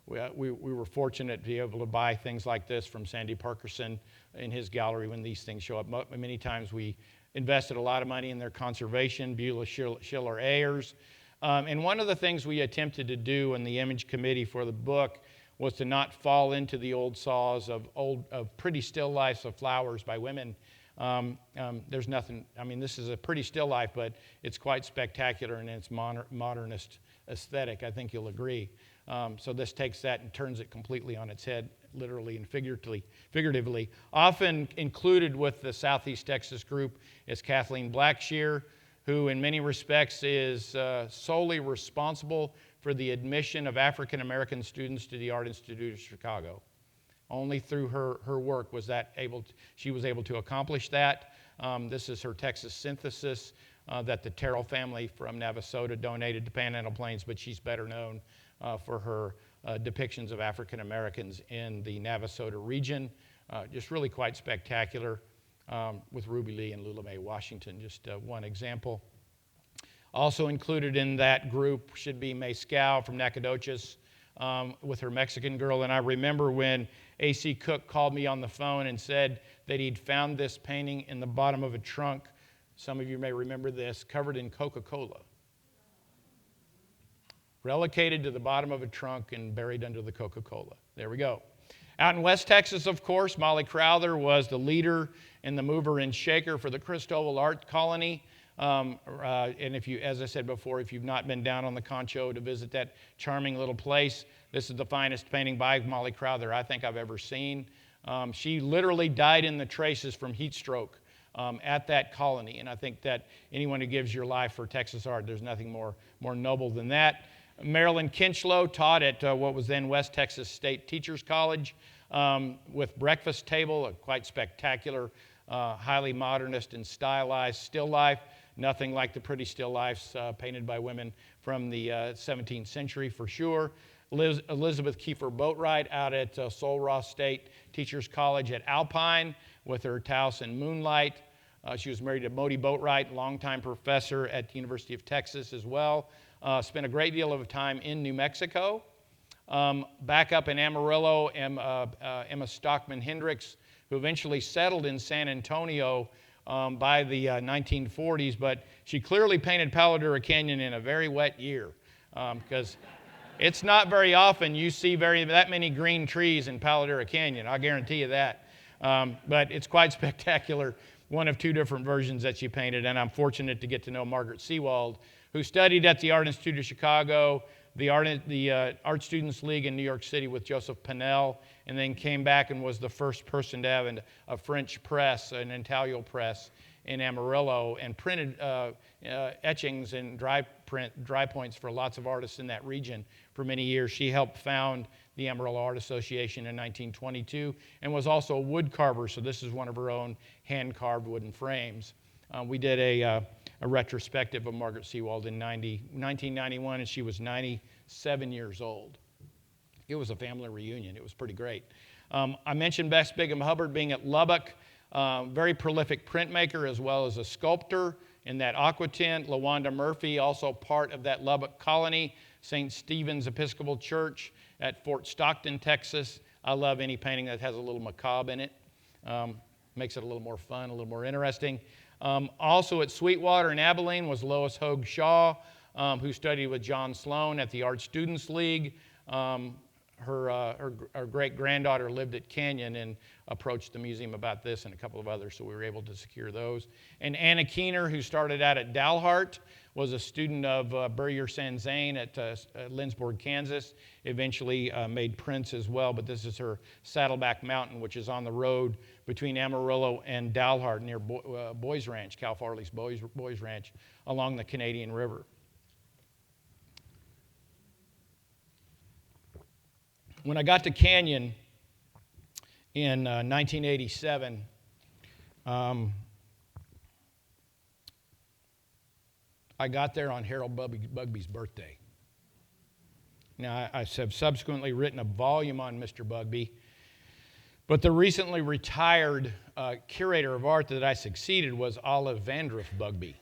B: we were fortunate to be able to buy things like this from Sandy Parkerson in his gallery when these things show up. Many times we invested a lot of money in their conservation, Beulah Schiller Ayers. And one of the things we attempted to do in the image committee for the book was to not fall into the old saws of pretty still lifes of flowers by women. There's nothing, I mean, this is a pretty still life, but it's quite spectacular in its modernist aesthetic, I think you'll agree. So this takes that and turns it completely on its head, literally and figuratively. Often included with the Southeast Texas group is Kathleen Blackshear, who in many respects is solely responsible for the admission of African American students to the Art Institute of Chicago. Only through her work was she was able to accomplish that. This is her Texas synthesis that the Terrell family from Navasota donated to Panhandle Plains, but she's better known for her depictions of African Americans in the Navasota region. Just really quite spectacular with Ruby Lee and Lula Mae Washington, just one example. Also included in that group should be May Scow from Nacogdoches with her Mexican girl. And I remember when A.C. Cook called me on the phone and said that he'd found this painting in the bottom of a trunk. Some of you may remember this, covered in Coca-Cola. Relocated to the bottom of a trunk and buried under the Coca-Cola. There we go. Out in West Texas, of course, Molly Crowther was the leader and the mover and shaker for the Cristobal Art Colony. And if you, as I said before, if you've not been down on the Concho to visit that charming little place, this is the finest painting by Molly Crowther I think I've ever seen. She literally died in the traces from heat stroke at that colony. And I think that anyone who gives your life for Texas art, there's nothing more noble than that. Marilyn Kinchlow taught at what was then West Texas State Teachers College with Breakfast Table, a quite spectacular, highly modernist and stylized still life. Nothing like the pretty still lifes painted by women from the 17th century for sure. Elizabeth Kiefer Boatwright out at Sul Ross State Teachers College at Alpine with her Taos and Moonlight. She was married to Modi Boatwright, longtime professor at the University of Texas as well. Spent a great deal of time in New Mexico. Back up in Amarillo, Emma Stockman Hendricks, who eventually settled in San Antonio by the 1940s, but she clearly painted Palo Duro Canyon in a very wet year because it's not very often you see that many green trees in Palo Duro Canyon, I'll guarantee you that. But it's quite spectacular, one of two different versions that she painted, and I'm fortunate to get to know Margaret Seawald, who studied at the Art Institute of Chicago, the Art Students League in New York City with Joseph Pennell, and then came back and was the first person to have a French press, an intaglio press in Amarillo, and printed etchings and dry points for lots of artists in that region for many years. She helped found the Amarillo Art Association in 1922 and was also a wood carver, so this is one of her own hand-carved wooden frames. We did a retrospective of Margaret Seawald in 1991, and she was 97 years old. It was a family reunion. It was pretty great. I mentioned Bess Bigham Hubbard being at Lubbock, very prolific printmaker as well as a sculptor in that aqua tint. LaWanda Murphy, also part of that Lubbock colony. St. Stephen's Episcopal Church at Fort Stockton, Texas. I love any painting that has a little macabre in it. Makes it a little more fun, a little more interesting. Also at Sweetwater in Abilene was Lois Hoag Shaw, who studied with John Sloan at the Art Students League. Her great-granddaughter lived at Canyon and approached the museum about this and a couple of others, so we were able to secure those. And Anna Keener, who started out at Dalhart, was a student of Burrier Sanzane at Lindsborg, Kansas, eventually made prints as well, but this is her Saddleback Mountain, which is on the road between Amarillo and Dalhart near Boys Ranch, Cal Farley's Boys Ranch, along the Canadian River. When I got to Canyon in 1987, I got there on Harold Bugby's birthday. Now, I have subsequently written a volume on Mr. Bugby, but the recently retired curator of art that I succeeded was Olive Vandriff Bugby,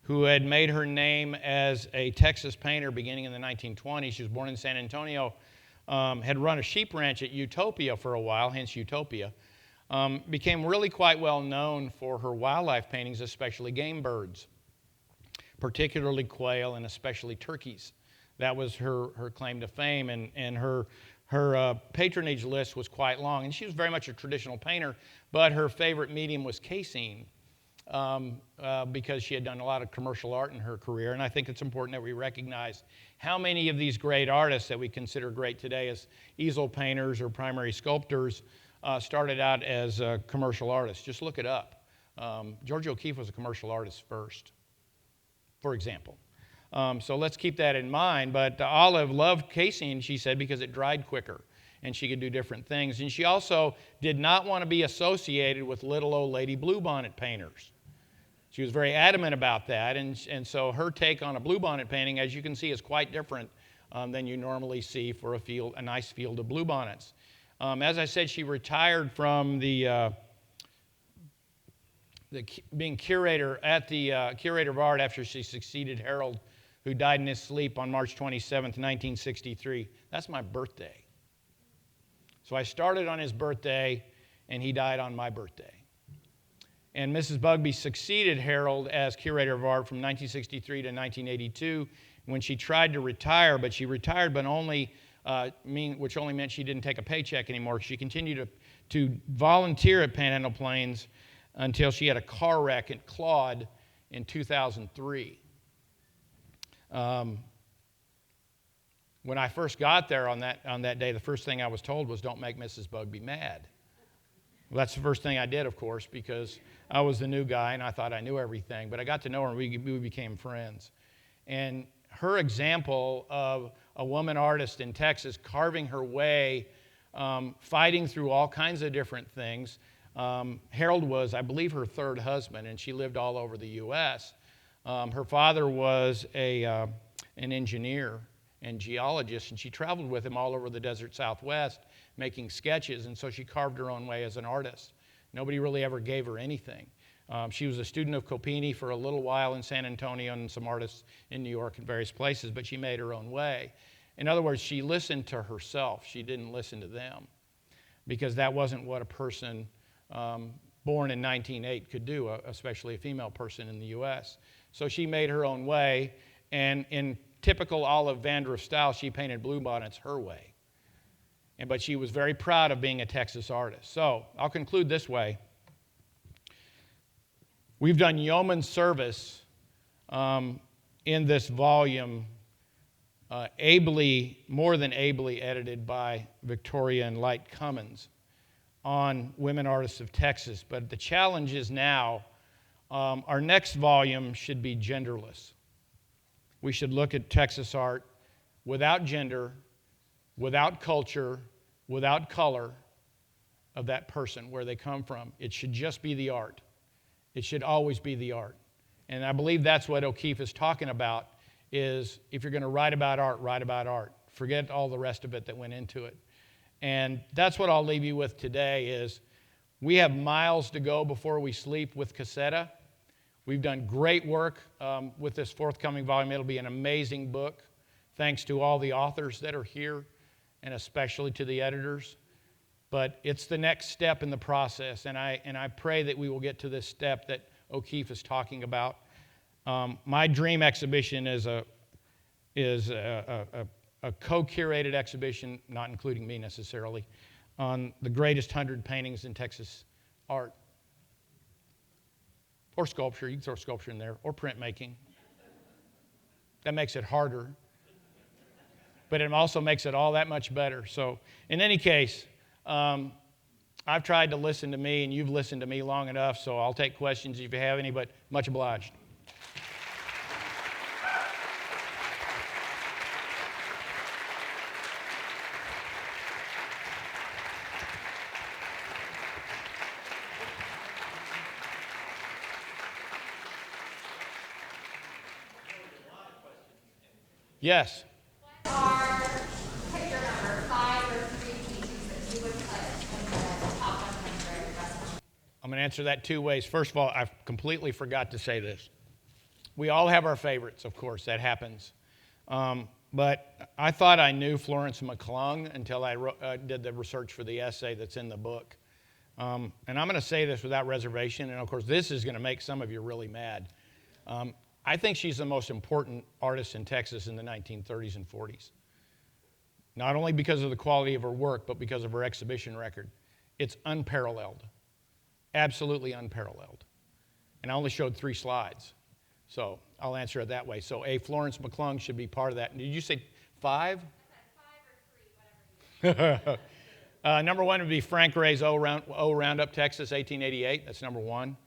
B: who had made her name as a Texas painter beginning in the 1920s. She was born in San Antonio, had run a sheep ranch at Utopia for a while, hence Utopia, became really quite well known for her wildlife paintings, especially game birds, particularly quail and especially turkeys. That was her claim to fame, and her patronage list was quite long. And she was very much a traditional painter, but her favorite medium was casein because she had done a lot of commercial art in her career. And I think it's important that we recognize how many of these great artists that we consider great today as easel painters or primary sculptors started out as commercial artists. Just look it up. George O'Keeffe was a commercial artist first, for example. So let's keep that in mind. But Olive loved casein, she said, because it dried quicker and she could do different things. And she also did not want to be associated with little old lady bluebonnet painters. She was very adamant about that. And so her take on a bluebonnet painting, as you can see, is quite different than you normally see for a nice field of bluebonnets. As I said, she retired from being curator at the Curator of Art after she succeeded Harold, who died in his sleep on March 27th, 1963. That's my birthday. So I started on his birthday, and he died on my birthday. And Mrs. Bugbee succeeded Harold as Curator of Art from 1963 to 1982 when she tried to retire, but she retired, but which only meant she didn't take a paycheck anymore. She continued to volunteer at Panhandle Plains until she had a car wreck at Claude in 2003. When I first got there on that day, the first thing I was told was, "Don't make Mrs. Bugbee mad." Well, that's the first thing I did, of course, because I was the new guy and I thought I knew everything. But I got to know her and we became friends. And her example of a woman artist in Texas carving her way, fighting through all kinds of different things. Harold was, I believe, her third husband, and she lived all over the U.S. Her father was an engineer and geologist, and she traveled with him all over the desert Southwest making sketches, and so she carved her own way as an artist. Nobody really ever gave her anything. She was a student of Copini for a little while in San Antonio and some artists in New York and various places, but she made her own way. In other words, she listened to herself. She didn't listen to them, because that wasn't what a person born in 1908 could do, especially a female person in the U.S. So she made her own way, and in typical Olive Vandross style, she painted bluebonnets her way. But she was very proud of being a Texas artist. So I'll conclude this way. We've done yeoman service in this volume, more than ably edited by Victoria and Light Cummins on women artists of Texas. But the challenge is now, our next volume should be genderless. We should look at Texas art without gender, without culture, without color of that person, where they come from. It should just be the art. It should always be the art. And I believe that's what O'Keeffe is talking about, is if you're going to write about art, write about art. Forget all the rest of it that went into it. And that's what I'll leave you with today is we have miles to go before we sleep with Cassetta. We've done great work with this forthcoming volume. It'll be an amazing book, thanks to all the authors that are here, and especially to the editors. But it's the next step in the process, and I pray that we will get to this step that O'Keeffe is talking about. My dream exhibition is a co-curated exhibition, not including me necessarily, on the greatest 100 paintings in Texas art. Or sculpture, you can throw sculpture in there, or printmaking. That makes it harder, but it also makes it all that much better. So in any case, I've tried to listen to me, and you've listened to me long enough, so I'll take questions if you have any, but much obliged. Yes.
C: What are picture number 5 or 3 paintings that you would put in the top 100
B: I'm going to answer that two ways. First of all, I completely forgot to say this. We all have our favorites, of course, that happens. But I thought I knew Florence McClung until I did the research for the essay that's in the book. And I'm going to say this without reservation, and of course this is going to make some of you really mad. I think she's the most important artist in Texas in the 1930s and 40s. Not only because of the quality of her work, but because of her exhibition record. It's unparalleled, absolutely unparalleled. And I only showed 3 slides, so I'll answer it that way. So A, Florence McClung should be part of that. Did you say 5?
C: I said 5 or 3, whatever you say.
B: Number 1 would be Frank Ray's O Roundup, Texas, 1888. That's number 1.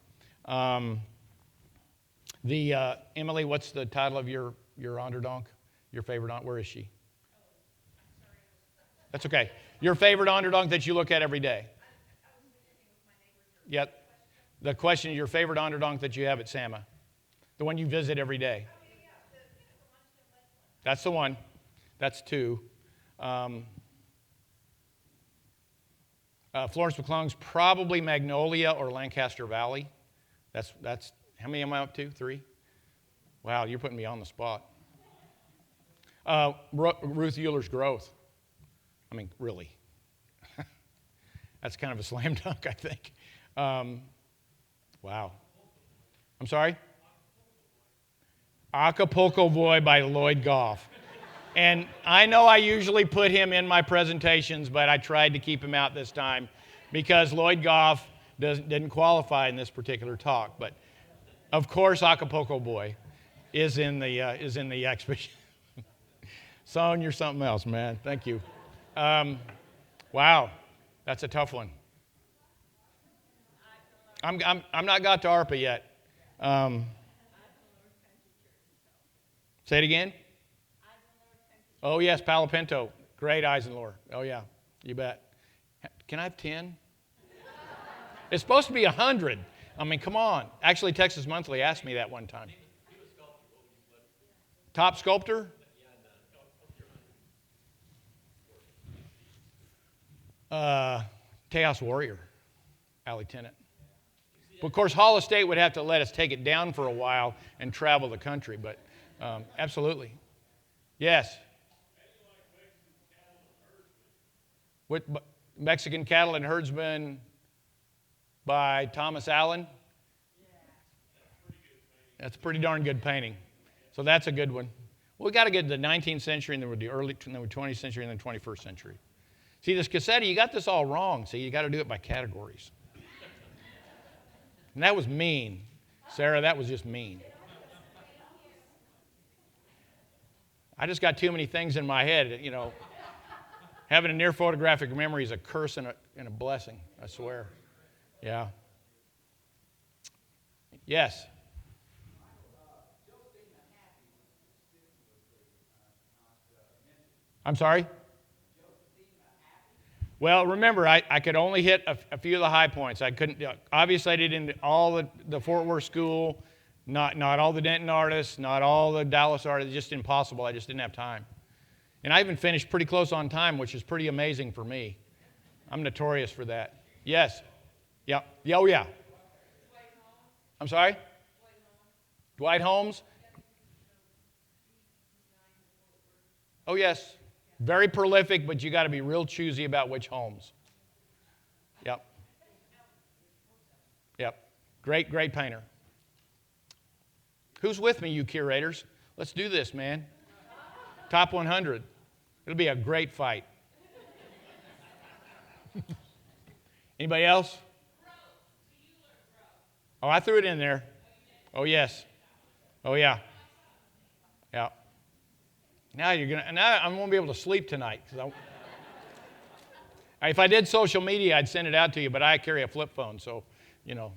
B: Emily, what's the title of your onderdonk? Your favorite onderdonk? Where is she? That's okay. Your favorite onderdonk that you look at every day? Yep. The question is your favorite onderdonk that you have at Sama. The one you visit every day. That's the one. That's 2. Florence McClung's probably Magnolia or Lancaster Valley. That's how many am I up to? 3? Wow, you're putting me on the spot. Ruth Euler's Growth. I mean, really. That's kind of a slam dunk, I think. Wow. I'm sorry? Acapulco Boy by Lloyd Goff. And I know I usually put him in my presentations, but I tried to keep him out this time because Lloyd Goff didn't qualify in this particular talk. But of course, Acapulco Boy is in the exhibition. Son, you're something else, man. Thank you. Wow, that's a tough one. I'm not got to ARPA yet. Say it again. Oh yes, Palo Pinto. Great Eisenlohr. Oh yeah, you bet. Can I have 10? It's supposed to be 100. I mean, come on. Actually, Texas Monthly asked me that one time. Top sculptor? Tejas Warrior, Allie Tennant. But of course, Hall Estate would have to let us take it down for a while and travel the country, but absolutely. Yes. What, Mexican Cattle and Herdsmen by Thomas Allen? That's a pretty darn good painting. So that's a good one. Well, we got to get to the 19th century and then the early 20th century and then 21st century. See, this Cassetti, you got this all wrong. See, you got to do it by categories. And that was mean. Sarah, that was just mean. I just got too many things in my head, you know. Having a near photographic memory is a curse and a blessing, I swear. Yeah. Yes. I'm sorry? Well, remember, I could only hit a few of the high points. I couldn't, obviously I did all the Fort Worth School, not all the Denton artists, not all the Dallas artists, just impossible. I just didn't have time. And I even finished pretty close on time, which is pretty amazing for me. I'm notorious for that. Yes. Yeah. Oh, yeah. I'm sorry? Dwight Holmes? Oh, yes. Very prolific, but you got to be real choosy about which Holmes. Yep. Yep. Great painter. Who's with me, you curators? Let's do this, man. Top 100. It'll be a great fight. Anybody else? Oh, I threw it in there. Oh, yes. Oh, yeah. Yeah. Now I'm going to be able to sleep tonight. If I did social media, I'd send it out to you, but I carry a flip phone, so, you know.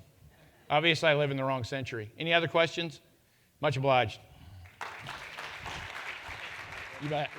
B: Obviously, I live in the wrong century. Any other questions? Much obliged. You bet.